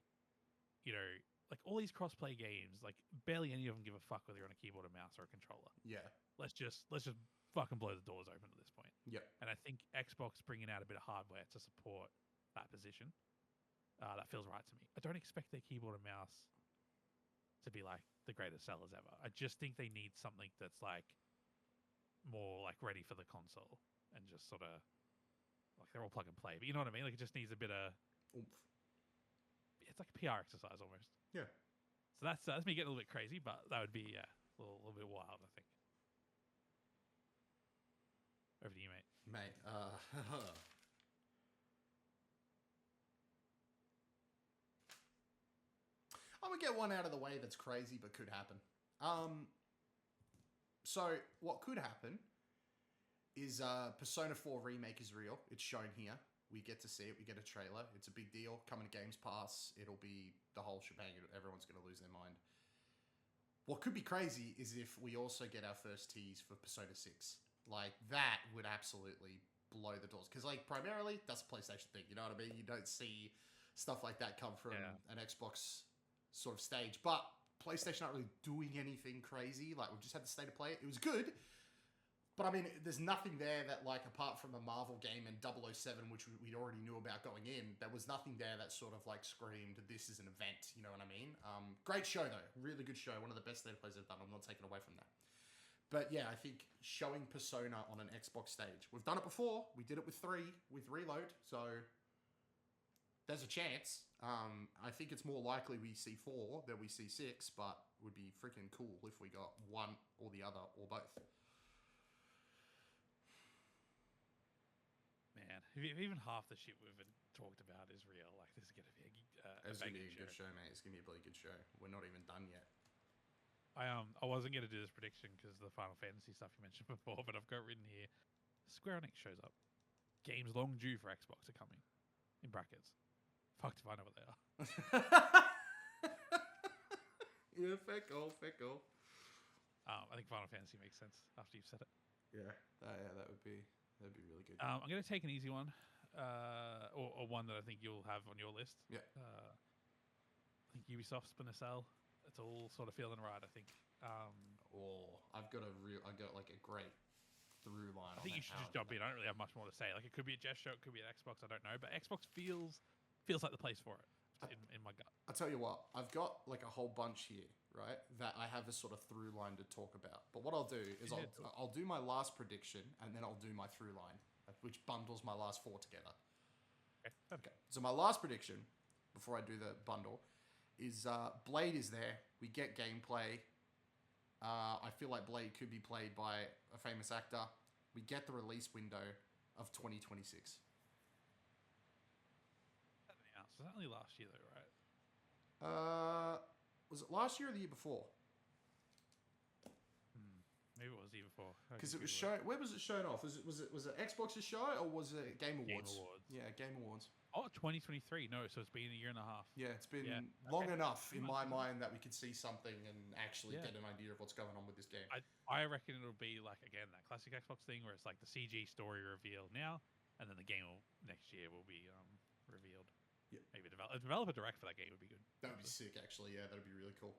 all these crossplay games, like barely any of them give a fuck whether you're on a keyboard, a mouse, or a controller. Yeah. Let's just fucking blow the doors open at this point. Yep. And I think Xbox bringing out a bit of hardware to support that position, that feels right to me. I don't expect their keyboard and mouse to be like the greatest sellers ever. I just think they need something that's like more like ready for the console and just sort of like they're all plug and play. But you know what I mean? Like it just needs a bit of oomph. It's like a PR exercise almost. Yeah. So that's me getting a little bit crazy, but that would be a little bit wild, I think. Over to you, mate. Mate, I'm gonna get one out of the way that's crazy but could happen. So what could happen is Persona 4 remake is real. It's shown here. We get to see it. We get a trailer. It's a big deal. Coming to Games Pass. It'll be the whole shebang. Everyone's going to lose their mind. What could be crazy is if we also get our first tease for Persona 6. Like, that would absolutely blow the doors. Because, like, primarily, that's a PlayStation thing. You know what I mean? You don't see stuff like that come from an Xbox sort of stage. But PlayStation aren't really doing anything crazy. Like, we've just had the state of play. It was good. But, I mean, there's nothing there that, like, apart from a Marvel game and 007, which we already knew about going in, there was nothing there that sort of, like, screamed, this is an event, you know what I mean? Great show, though. Really good show. One of the best state of plays they've done. I'm not taking away from that. But, yeah, I think showing Persona on an Xbox stage. We've done it before. We did it with 3, with Reload, so there's a chance. I think it's more likely we see 4 than we see 6, but it would be freaking cool if we got one or the other or both. Man, if even half the shit we've talked about is real, like, this is going to be It's going to be a good show, mate. It's going to be a bloody good show. We're not even done yet. I wasn't going to do this prediction because of the Final Fantasy stuff you mentioned before, but I've got written here, Square Enix shows up. Games long due for Xbox are coming. In brackets. Fucked if I know what they are. Yeah, fair call, fair call. I think Final Fantasy makes sense after you've said it. Yeah, that would be really good. I'm going to take an easy one, or one that I think you'll have on your list. Yeah. I think Ubisoft, Splinter Cell. It's all sort of feeling right, I think. I've got like a great through line. I think you should just jump in. I don't really have much more to say. Like, it could be a gesture, it could be an Xbox, I don't know. But Xbox feels like the place for it in my gut. I'll tell you what, I've got like a whole bunch here, right, that I have a sort of through line to talk about. But what I'll do is I'll do my last prediction and then I'll do my through line, which bundles my last 4 together. Okay. So my last prediction, before I do the bundle, is Blade is there. We get gameplay. I feel like Blade could be played by a famous actor. We get the release window of 2026. Was that only last year though, right? Was it last year or the year before? Maybe it was the year before. Because it was shown. Where was it shown off? Was it Xbox's show or was it Game Awards? Game Awards. Yeah, Game Awards. Oh, 2023. No, so it's been a year and a half. Yeah, it's been long enough in my mind that we could see something and actually get an idea of what's going on with this game. I reckon it'll be like, again, that classic Xbox thing where it's like the CG story revealed now, and then the game next year will be revealed. Yeah. Maybe a developer direct for that game would be good. That would be sick, actually. Yeah, that'd be really cool.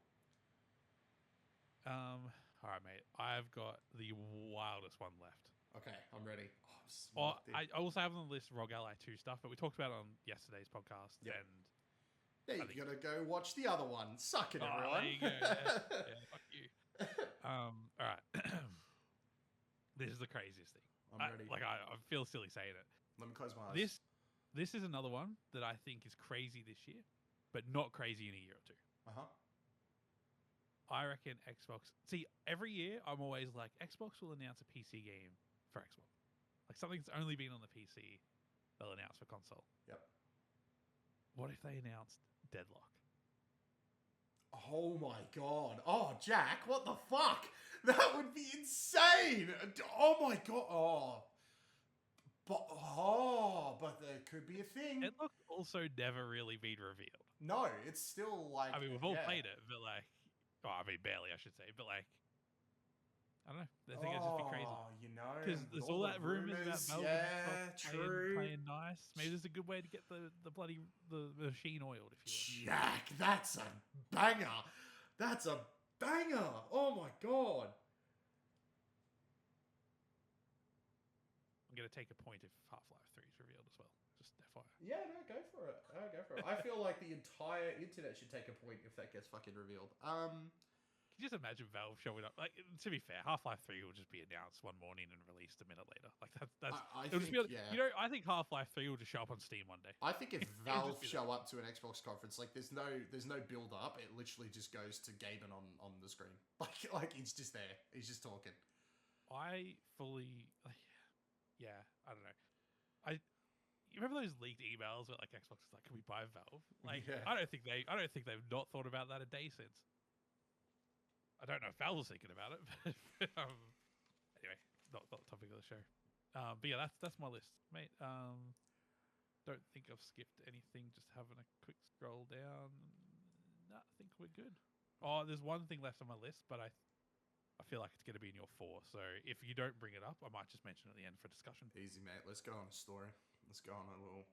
All right, mate. I've got the wildest one left. Okay, I'm ready. I also have on the list ROG Ally 2 stuff, but we talked about it on yesterday's podcast. Yep. And yeah, you gotta go watch the other one. Suck it, everyone. There you go. Yeah, fuck you. All right. This is the craziest thing. I'm ready. I feel silly saying it. Let me close my eyes. This is another one that I think is crazy this year, but not crazy in a year or two. I reckon Xbox... See, every year I'm always like, Xbox will announce a PC game for Xbox. Like, something that's only been on the PC, they'll announce for console. Yep. What if they announced Deadlock? Oh my god. Oh, Jack, what the fuck? That would be insane. Oh my god. But there could be a thing. Deadlock also never really been revealed. No, it's still like... I mean, we've all played it, but like... Oh, I mean, barely, I should say. But like... I don't know. I think it's just be crazy. Oh, you know. Because there's all that rumors about Valve playing nice. Maybe there's a good way to get the machine oiled, if you will. Jack, that's a banger. That's a banger. Oh my god. I'm going to take a point if Half-Life 3 is revealed as well. Just FYI. Yeah, no, go for it. I feel like the entire internet should take a point if that gets fucking revealed. Can you just imagine Valve showing up? Like, to be fair, Half-Life 3 will just be announced one morning and released a minute later. Like I think Half-Life 3 will just show up on Steam one day. I think if Valve show up to an Xbox conference, like there's no build up. It literally just goes to Gaben on the screen. Like he's just there. He's just talking. I fully yeah, I don't know. You remember those leaked emails where like Xbox is like, "Can we buy Valve?" Like, yeah. I don't think they've not thought about that a day since. I don't know if Valve was thinking about it, but anyway, not the topic of the show. But yeah, that's my list, mate. don't think I've skipped anything. Just having a quick scroll down. No, I think we're good. Oh, there's one thing left on my list, but I feel like it's going to be in your 4. So if you don't bring it up, I might just mention it at the end for discussion. Easy, mate. Let's go on a story. Let's go on a little.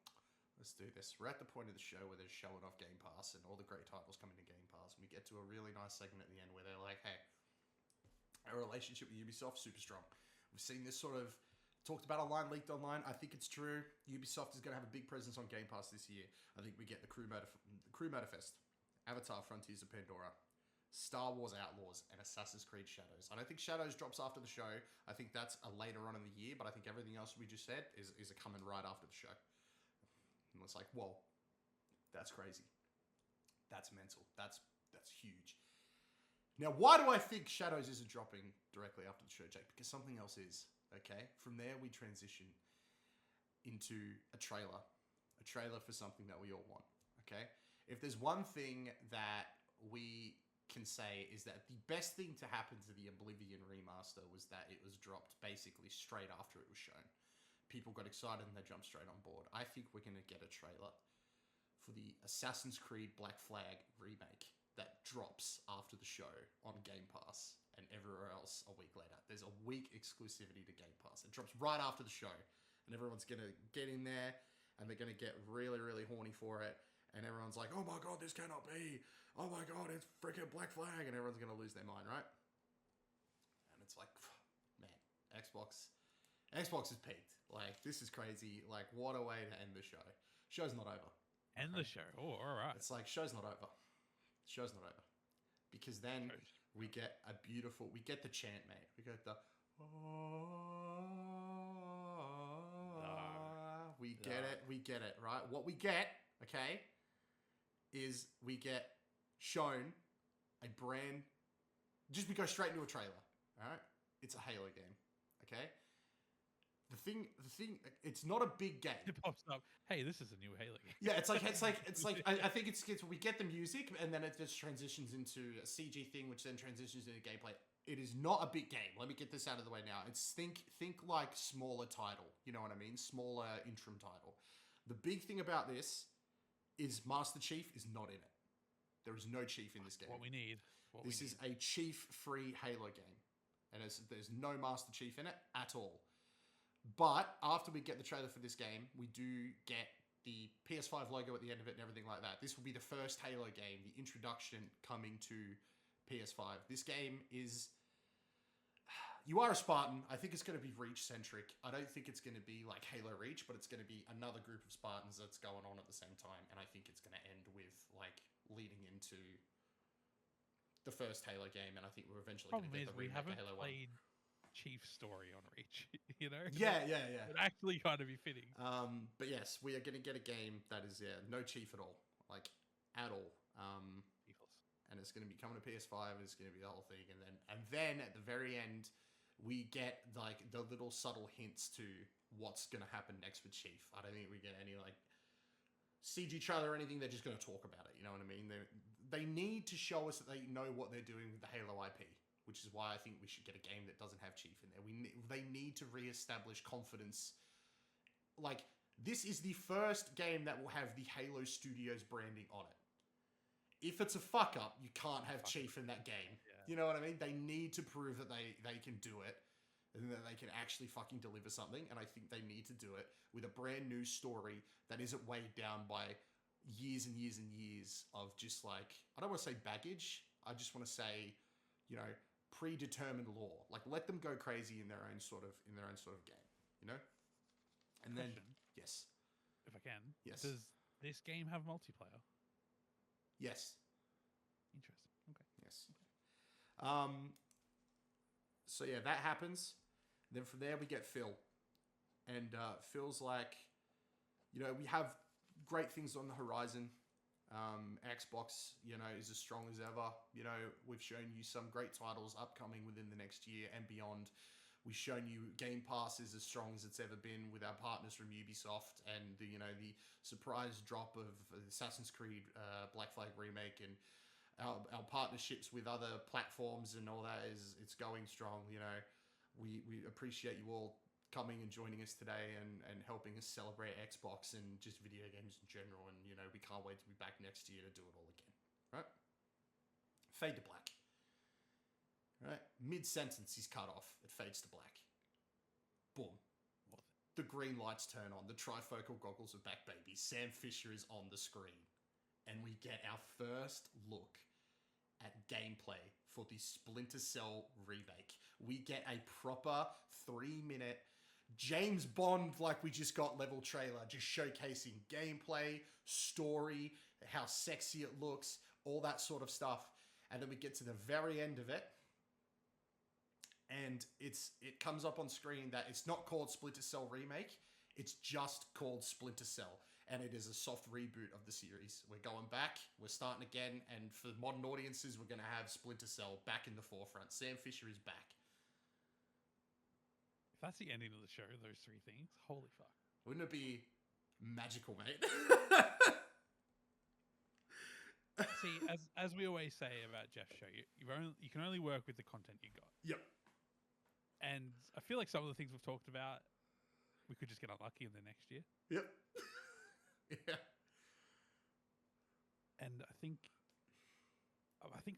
Let's do this. We're at the point of the show where they're showing off Game Pass and all the great titles coming to Game Pass, and we get to a really nice segment at the end where they're like, "Hey, our relationship with Ubisoft super strong. We've seen this sort of talked about online, leaked online. I think it's true. Ubisoft is going to have a big presence on Game Pass this year. I think we get the Crew Motorfest, Avatar: Frontiers of Pandora, Star Wars Outlaws, and Assassin's Creed Shadows. I don't think Shadows drops after the show. I think that's a later on in the year, but I think everything else we just said is a coming right after the show." And it's like, whoa, that's crazy. That's mental. That's huge. Now, why do I think Shadows isn't dropping directly after the show, Jake? Because something else is, okay? From there, we transition into a trailer for something that we all want, okay? If there's one thing that we can say is that the best thing to happen to the Oblivion remaster was that it was dropped basically straight after it was shown. People got excited and they jumped straight on board. I think we're going to get a trailer for the Assassin's Creed Black Flag remake that drops after the show on Game Pass and everywhere else a week later. There's a week exclusivity to Game Pass. It drops right after the show, and everyone's going to get in there and they're going to get really, really horny for it. And everyone's like, "Oh my God, this cannot be. Oh my God, it's freaking Black Flag." And everyone's going to lose their mind, right? And it's like, man, Xbox has peaked. Like, this is crazy. Like, what a way to end the show. Show's not over. End the show. Oh, all right. It's like, show's not over. Show's not over. Because then we get we get the chant, mate. We get the, we get it, right? What we get, okay, is we get shown a brand, we go straight into a trailer, all right? It's a Halo game, okay? The thing, it's not a big game. It pops up. Hey, this is a new Halo game. Yeah, it's like I think it's we get the music and then it just transitions into a CG thing, which then transitions into gameplay. It is not a big game. Let me get this out of the way now. It's think like smaller title. You know what I mean? Smaller interim title. The big thing about this is Master Chief is not in it. There is no Chief in this game. What we need. This is a Chief-free Halo game, and there's no Master Chief in it at all. But after we get the trailer for this game, we do get the PS5 logo at the end of it and everything like that. This will be the first Halo game, the introduction coming to PS5. This game is... You are a Spartan. I think it's going to be Reach-centric. I don't think it's going to be like Halo Reach, but it's going to be another group of Spartans that's going on at the same time. And I think it's going to end with, like, leading into the first Halo game. And I think we're eventually going to get the remake of Halo 1. Chief story on Reach, you know? Yeah. It actually kind of be fitting. But yes, we are going to get a game that is no Chief at all, like at all. And it's going to be coming to PS5. And it's going to be the whole thing, and then at the very end, we get like the little subtle hints to what's going to happen next with Chief. I don't think we get any like CG trailer or anything. They're just going to talk about it. You know what I mean? They need to show us that they know what they're doing with the Halo IP. Which is why I think we should get a game that doesn't have Chief in there. They need to re-establish confidence. Like, this is the first game that will have the Halo Studios branding on it. If it's a fuck-up, you can't have Chief in that game. Yeah. You know what I mean? They need to prove that they can do it, and that they can actually fucking deliver something, and I think they need to do it with a brand new story that isn't weighed down by years and years and years of just like, I don't want to say baggage, I just want to say, you know, predetermined lore. Like, let them go crazy in their own sort of game, you know? And then yes. If I can. Yes. Does this game have multiplayer? Yes. Interesting. Okay. Yes. Okay. So yeah, that happens. Then from there we get Phil. And Phil's like, you know, we have great things on the horizon. Xbox, you know, is as strong as ever. You know, we've shown you some great titles upcoming within the next year and beyond. We've shown you Game Pass is as strong as it's ever been with our partners from Ubisoft, and the surprise drop of Assassin's Creed Black Flag remake, and our partnerships with other platforms and all that it's going strong. You know, we appreciate you all coming and joining us today and helping us celebrate Xbox and just video games in general. And, you know, we can't wait to be back next year to do it all again. Right? Fade to black. Right? Mid-sentence, he's cut off. It fades to black. Boom. The green lights turn on. The trifocal goggles are back, baby. Sam Fisher is on the screen. And we get our first look at gameplay for the Splinter Cell remake. We get a proper 3-minute James Bond, like we just got level trailer, just showcasing gameplay, story, how sexy it looks, all that sort of stuff. And then we get to the very end of it, and it comes up on screen that it's not called Splinter Cell Remake, it's just called Splinter Cell. And it is a soft reboot of the series. We're going back, we're starting again, and for modern audiences, we're going to have Splinter Cell back in the forefront. Sam Fisher is back. If that's the ending of the show, those 3 things, holy fuck. Wouldn't it be magical, mate? See, as we always say about Jeff's show, you can only work with the content you got. Yep. And I feel like some of the things we've talked about, we could just get unlucky in the next year. Yep. Yeah. And I think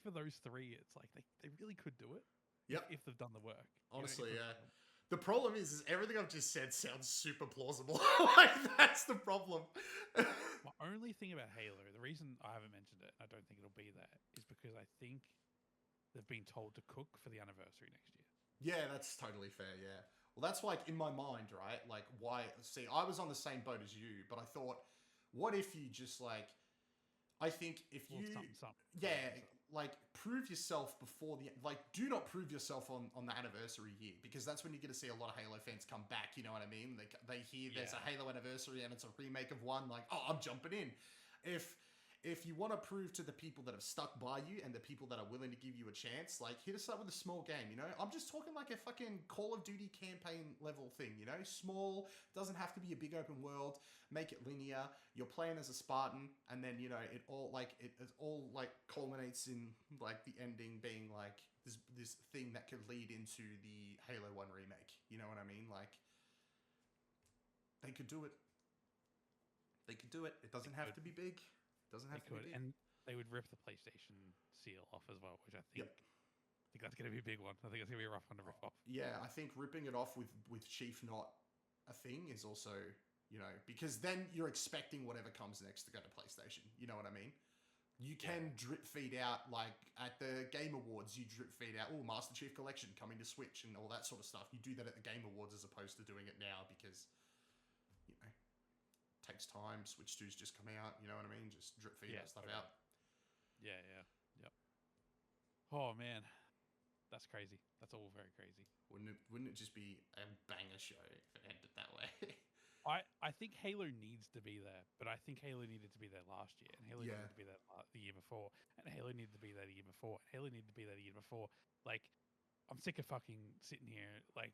for those 3, it's like they really could do it. Yep. If they've done the work. Honestly, yeah. The problem is everything I've just said sounds super plausible. Like, that's the problem. My only thing about Halo, the reason I haven't mentioned it, and I don't think it'll be there, is because I think they've been told to cook for the anniversary next year. Yeah, that's totally fair, yeah. Well, that's like in my mind, right? Like, why? See, I was on the same boat as you, but I thought, what if you just like, I think if you, like, prove yourself before the, like, do not prove yourself on the anniversary year, because that's when you're going to see a lot of Halo fans come back, you know what I mean? They hear there's a Halo anniversary and it's a remake of one, like, oh, I'm jumping in. If you want to prove to the people that have stuck by you and the people that are willing to give you a chance, like, hit us up with a small game, you know? I'm just talking like a fucking Call of Duty campaign level thing, you know? Small, doesn't have to be a big open world, make it linear, you're playing as a Spartan, and then, you know, it all culminates in, like, the ending being, like, this thing that could lead into the Halo 1 remake, you know what I mean? Like, they could do it. They could do it. It doesn't have to be big. Doesn't have to be big. And they would rip the PlayStation seal off as well, which I think that's going to be a big one. I think it's going to be a rough one to rip off. Yeah, I think ripping it off with Chief not a thing is also, you know, because then you're expecting whatever comes next to go to PlayStation. You know what I mean? You can drip feed out, like at the Game Awards, you drip feed out, oh, Master Chief Collection coming to Switch and all that sort of stuff. You do that at the Game Awards as opposed to doing it now because, you know, takes time. Switch 2's just come out, you know what I mean? Just drip feed that stuff out. Yeah. Oh man, that's crazy. That's all very crazy. Wouldn't it just be a banger show if it ended that way? I think Halo needs to be there, but I think Halo needed to be there last year, and Halo needed to be there the year before, and Halo needed to be there the year before, and Halo needed to be there the year before. Like, I'm sick of fucking sitting here it's a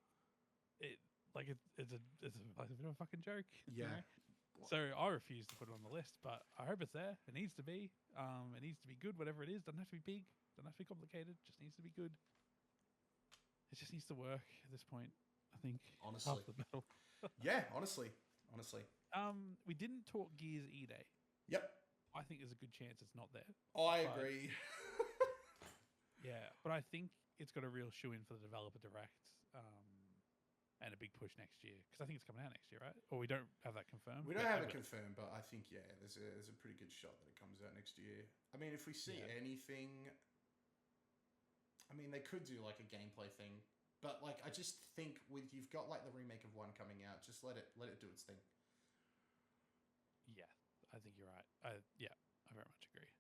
bit of a fucking joke. Yeah. You know? So I refuse to put it on the list, but I hope it's there. It needs to be. It needs to be good, whatever it is. Doesn't have to be big. Doesn't have to be complicated. Just needs to be good. It just needs to work at this point, I think. Honestly. Half the battle. Yeah, honestly. We didn't talk Gears E-Day. Yep. I think there's a good chance it's not there. I agree. Yeah, but I think it's got a real shoe-in for the developer direct. And a big push next year, because I think it's coming out next year, right? Or we don't have that confirmed. We don't have it confirmed, but I think there's a pretty good shot that it comes out next year. I mean, if we see anything, I mean, they could do like a gameplay thing, but like I just think you've got like the remake of 1 coming out, just let it do its thing. Yeah, I think you're right. I very much agree.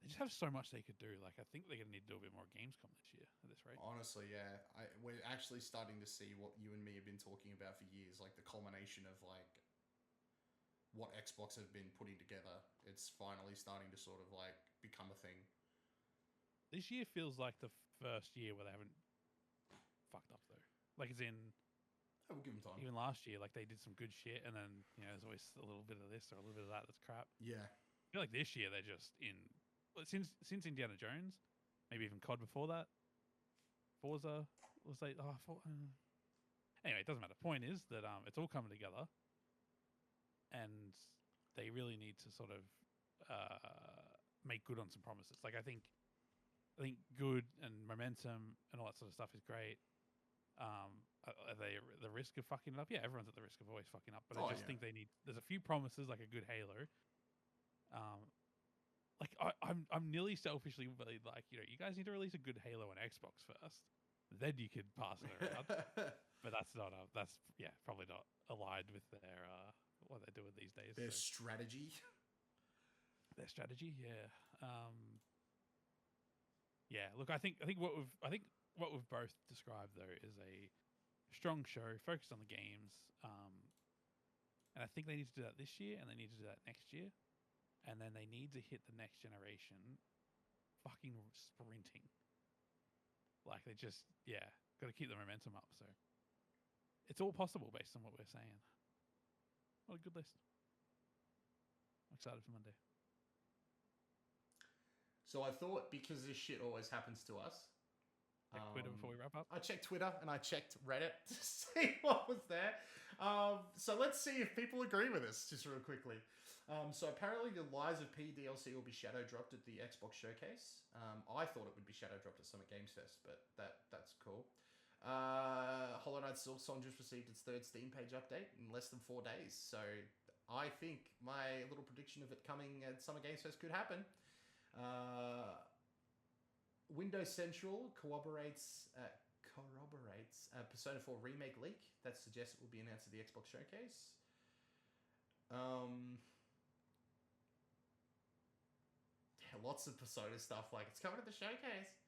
They just have so much they could do. Like, I think they're going to need to do a bit more Gamescom this year at this rate. Honestly, yeah. We're actually starting to see what you and me have been talking about for years, like the culmination of like what Xbox have been putting together. It's finally starting to sort of like become a thing. This year feels like the first year where they haven't fucked up though. Like, it's in... We'll give them time. Even last year, like, they did some good shit, and then, you know, there's always a little bit of this or a little bit of that that's crap. Yeah. I feel like this year they're just in... Since Indiana Jones, maybe even COD before that, Forza was like, Anyway, it doesn't matter. Point is that it's all coming together, and they really need to sort of make good on some promises. Like I think good and momentum and all that sort of stuff is great. Are they at the risk of fucking it up? Yeah, everyone's at the risk of always fucking up. But I just think they need. There's a few promises, like a good Halo. Like I'm nearly selfishly like, you know, you guys need to release a good Halo on Xbox first. Then you could pass it around. But that's not probably not aligned with their what they're doing these days. Their strategy. Their strategy, yeah. Yeah, look, I think what we've both described though is a strong show focused on the games. And I think they need to do that this year, and they need to do that next year, and then they need to hit the next generation fucking sprinting. Like they just got to keep the momentum up. So it's all possible based on what we're saying. What a good list. I'm excited for Monday. So I thought, because this shit always happens to us. Check Twitter before we wrap up. I checked Twitter and I checked Reddit to see what was there. So let's see if people agree with us, just real quickly. So apparently the Lies of P DLC will be shadow dropped at the Xbox Showcase. I thought it would be shadow dropped at Summit Games Fest, but that's cool. Hollow Knight Silk Song just received its third Steam page update in less than 4 days. So I think my little prediction of it coming at Summer Games Fest could happen. Windows Central corroborates Persona 4 remake leak that suggests it will be announced at the Xbox Showcase. Lots of Persona stuff, like it's coming to the showcase.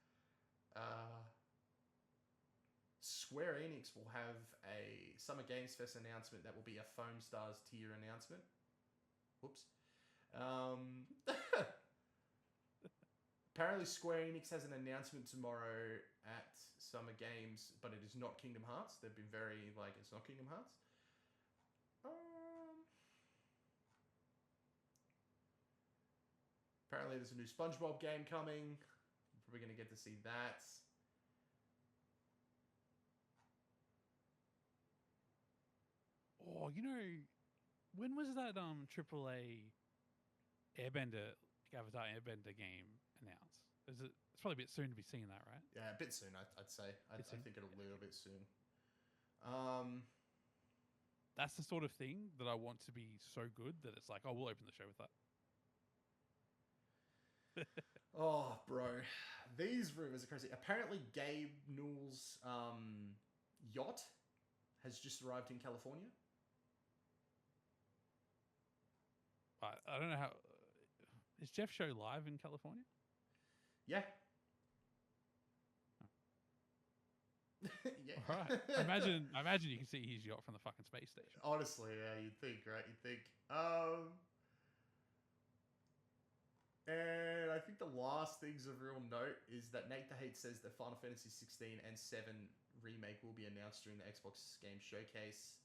Square Enix will have a Summer Games Fest announcement that will be a Foam Stars tier announcement. Whoops. Apparently Square Enix has an announcement tomorrow at Summer Games, but it is not Kingdom Hearts. They've been very, like, it's not Kingdom Hearts. Apparently there's a new SpongeBob game coming. We're probably going to get to see that. Oh, you know, when was that AAA Airbender, Avatar Airbender game announced? It's probably a bit soon to be seeing that, right? Yeah, a bit soon, I'd say. I think it'll be a little bit soon. That's the sort of thing that I want to be so good that it's like, oh, we'll open the show with that. Oh, bro. These rumors are crazy. Apparently Gabe Newell's yacht has just arrived in California. I don't know how... is Jeff's show live in California? Yeah. Oh. Yeah. All right. I imagine you can see his yacht from the fucking space station. Honestly, yeah, you'd think, right? You'd think. And I think the last things of real note is that Nate the Hate says that Final Fantasy 16 and 7 remake will be announced during the Xbox Game Showcase,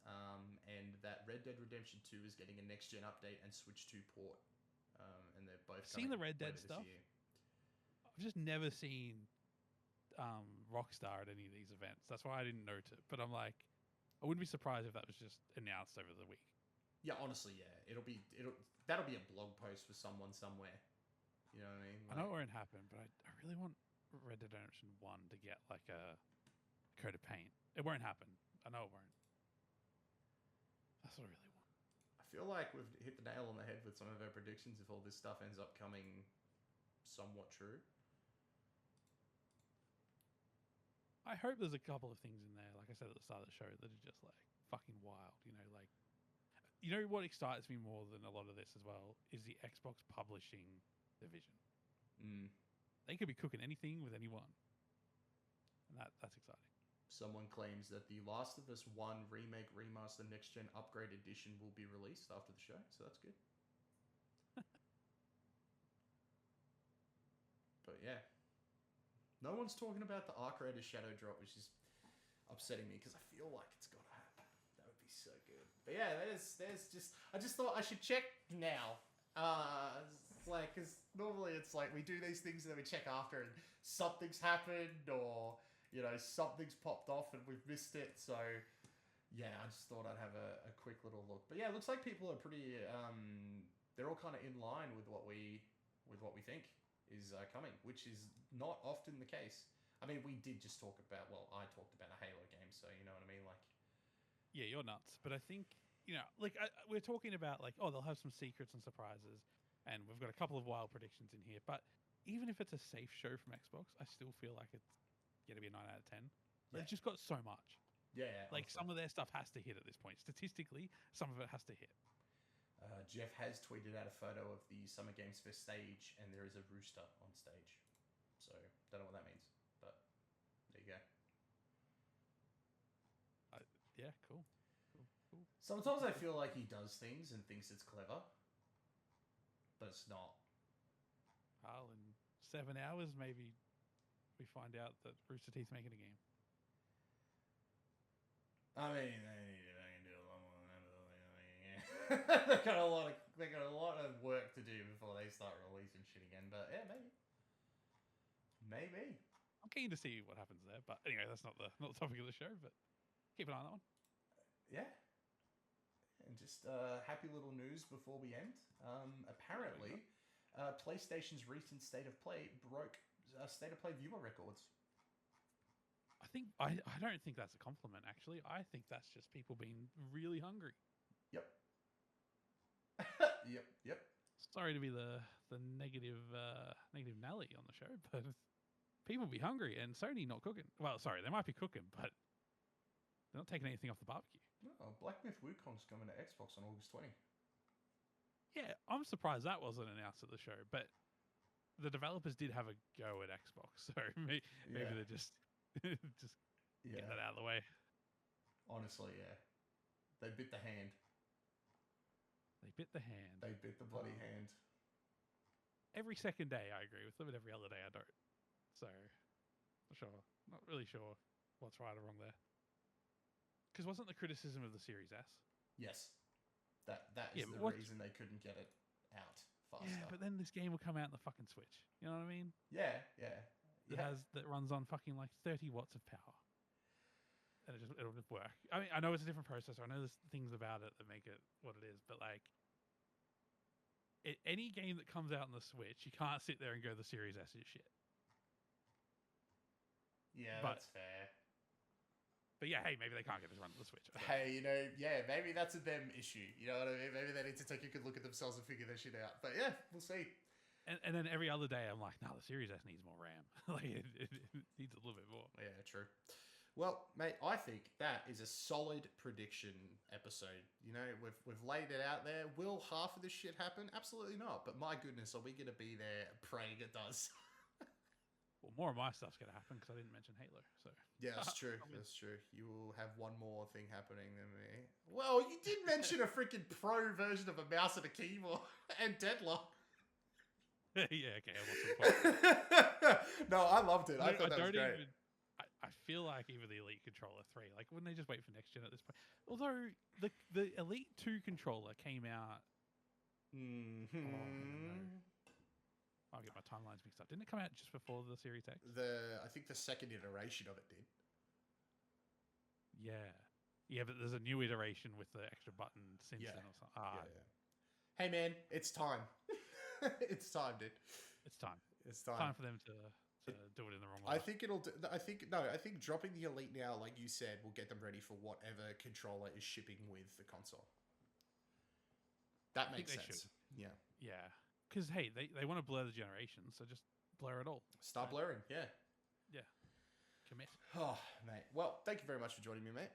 and that Red Dead Redemption 2 is getting a next-gen update and Switch 2 port. And they're both seen the Red Dead stuff. I've just never seen Rockstar at any of these events. That's why I didn't note it. But I'm like, I wouldn't be surprised if that was just announced over the week. Yeah, honestly, yeah. That'll be a blog post for someone somewhere. You know what I mean? Like, I know it won't happen, but I really want Red Dead Redemption 1 to get like a coat of paint. It won't happen. I know it won't. That's what I really want. I feel like we've hit the nail on the head with some of our predictions if all this stuff ends up coming somewhat true. I hope there's a couple of things in there, like I said at the start of the show, that are just like fucking wild. You know, like, you know what excites me more than a lot of this as well is the Xbox publishing division. They could be cooking anything with anyone, and that's exciting. Someone claims that the Last of Us 1 remake, remaster, next gen upgrade edition will be released after the show, so that's good. But yeah, no one's talking about the Arc Raiders Shadow Drop, which is upsetting me because I feel like it's gotta happen. That would be so good. But yeah, there's just, I just thought I should check now. It's like, because normally it's like we do these things and then we check after and something's happened or, you know, something's popped off and we've missed it. So Yeah, I just thought I'd have a quick little look. But yeah, it looks like people are pretty. They're all kind of in line with what we think is coming, which is not often the case. I mean, we did just talk about. Well, I talked about a Halo game, so you know what I mean. Like, Yeah, you're nuts. But I think, like we're talking about like, oh, they'll have some secrets and surprises, and we've got a couple of wild predictions in here. But even if it's a safe show from Xbox, I still feel like it's going to be a 9 out of 10. Yeah. They've just got so much. yeah, Like honestly. some of their stuff has to hit at this point. Statistically, some of it has to hit. Jeff has tweeted out a photo of the Summer Games Fest stage, and there is a rooster on stage. So don't know what that means, but there you go. Yeah, cool. Cool. Sometimes I feel like he does things and thinks it's clever, but it's not. Well, in 7 hours, maybe we find out that Rooster Teeth's making a game. I mean, they can do a lot more than that. They got a lot of work to do before they start releasing shit again. But yeah, maybe. I'm keen to see what happens there. But anyway, that's not the topic of the show. But keep an eye on that one. Yeah. And just happy little news before we end. Apparently, PlayStation's recent State of Play broke State of Play viewer records. I don't think that's a compliment. Actually, I think that's just people being really hungry. Yep. Yep. Sorry to be the negative Nelly on the show, but people be hungry and Sony not cooking. Well, sorry, they might be cooking, but they're not taking anything off the barbecue. Oh, Black Myth Wukong's coming to Xbox on August 20. Yeah, I'm surprised that wasn't announced at the show, but the developers did have a go at Xbox, so maybe they're just get that out of the way. Honestly, yeah. They bit the hand. They bit the hand. They bit the bloody hand. Every second day I agree with them, and every other day I don't. So, not really sure what's right or wrong there. Because wasn't the criticism of the Series S? Yes. That is the reason they couldn't get it out faster. Yeah, but then this game will come out on the fucking Switch. You know what I mean? Yeah. That runs on fucking like 30 watts of power. And it'll just work. I mean, I know it's a different processor. I know there's things about it that make it what it is, but like any game that comes out on the Switch, you can't sit there and go the Series S is shit. Yeah, that's fair. But yeah, hey, maybe they can't get this run on the Switch. Hey, maybe that's a them issue. You know what I mean? Maybe they need to take a good look at themselves and figure their shit out. But yeah, we'll see. And then every other day, I'm like, no, the Series S needs more RAM. Like it needs a little bit more. Yeah, true. Well, mate, I think that is a solid prediction episode. You know, we've laid it out there. Will half of this shit happen? Absolutely not. But my goodness, are we going to be there praying it does? Well, more of my stuff's going to happen because I didn't mention Halo. So yeah, that's true. That's true. You will have one more thing happening than me. Well, you did mention a freaking pro version of a mouse and a keyboard and deadlock. Yeah, okay. What's the point? No, I loved it. I thought that was great. I feel like even the Elite Controller 3, like, wouldn't they just wait for next gen at this point? Although the Elite 2 controller came out. I'll get my timelines mixed up. Didn't it come out just before the Series X? I think the second iteration of it did. Yeah, but there's a new iteration with the extra button since then or something. Yeah. Hey man, it's time. It's time, dude. It's time. It's time. Time for them to do it in the wrong way. I think dropping the Elite now, like you said, will get them ready for whatever controller is shipping with the console. That makes sense. Yeah. Because hey, they want to blur the generations, so just blur it all. Start blurring. Yeah. Commit. Oh, mate. Well, thank you very much for joining me, mate.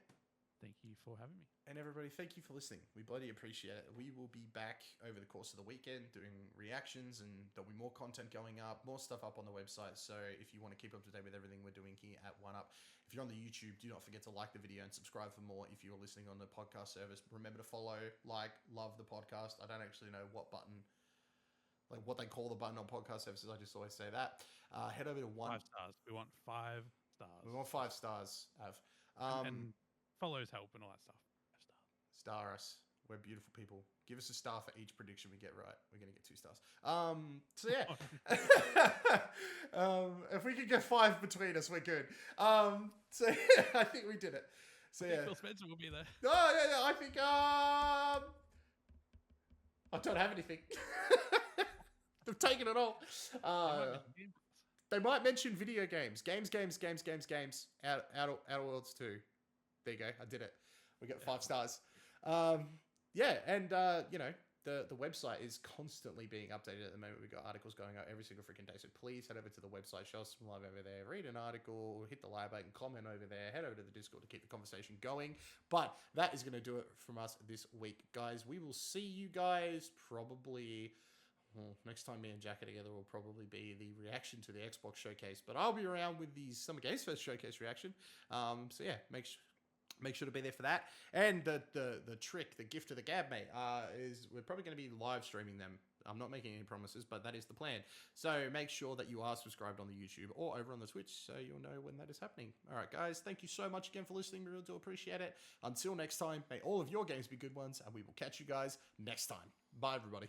Thank you for having me. And everybody, thank you for listening. We bloody appreciate it. We will be back over the course of the weekend doing reactions, and there'll be more content going up, more stuff up on the website. So if you want to keep up to date with everything we're doing here at OneUp, if you're on the YouTube, do not forget to like the video and subscribe for more. If you're listening on the podcast service, remember to follow, like, love the podcast. I don't actually know what button, like what they call the button on podcast services. I just always say that. Head over to 5 stars. We want 5 stars. We want 5 stars. And follows help and all that stuff. Star us. We're beautiful people. Give us a star for each prediction we get right. We're going to get 2 stars. So yeah. If we could get 5 between us, we're good. So yeah, I think we did it. So I think yeah. Phil Spencer will be there. Oh yeah. I think I don't have anything. They've taken it all. They might mention video games. Games. Outer Worlds 2. There you go. I did it. We got 5 stars. Yeah, and the website is constantly being updated at the moment. We've got articles going out every single freaking day. So please head over to the website, show us some love over there, read an article, hit the like button, comment over there, head over to the Discord to keep the conversation going. But that is going to do it from us this week, guys. We will see you guys probably... Well, next time me and Jack are together will probably be the reaction to the Xbox showcase. But I'll be around with the Summer Games Fest showcase reaction. So yeah, make sure to be there for that. And the trick, the gift of the gab, mate, is we're probably going to be live streaming them. I'm not making any promises, but that is the plan. So make sure that you are subscribed on the YouTube or over on the Twitch so you'll know when that is happening. All right, guys, thank you so much again for listening. We really do appreciate it. Until next time, may all of your games be good ones, and we will catch you guys next time. Bye, everybody.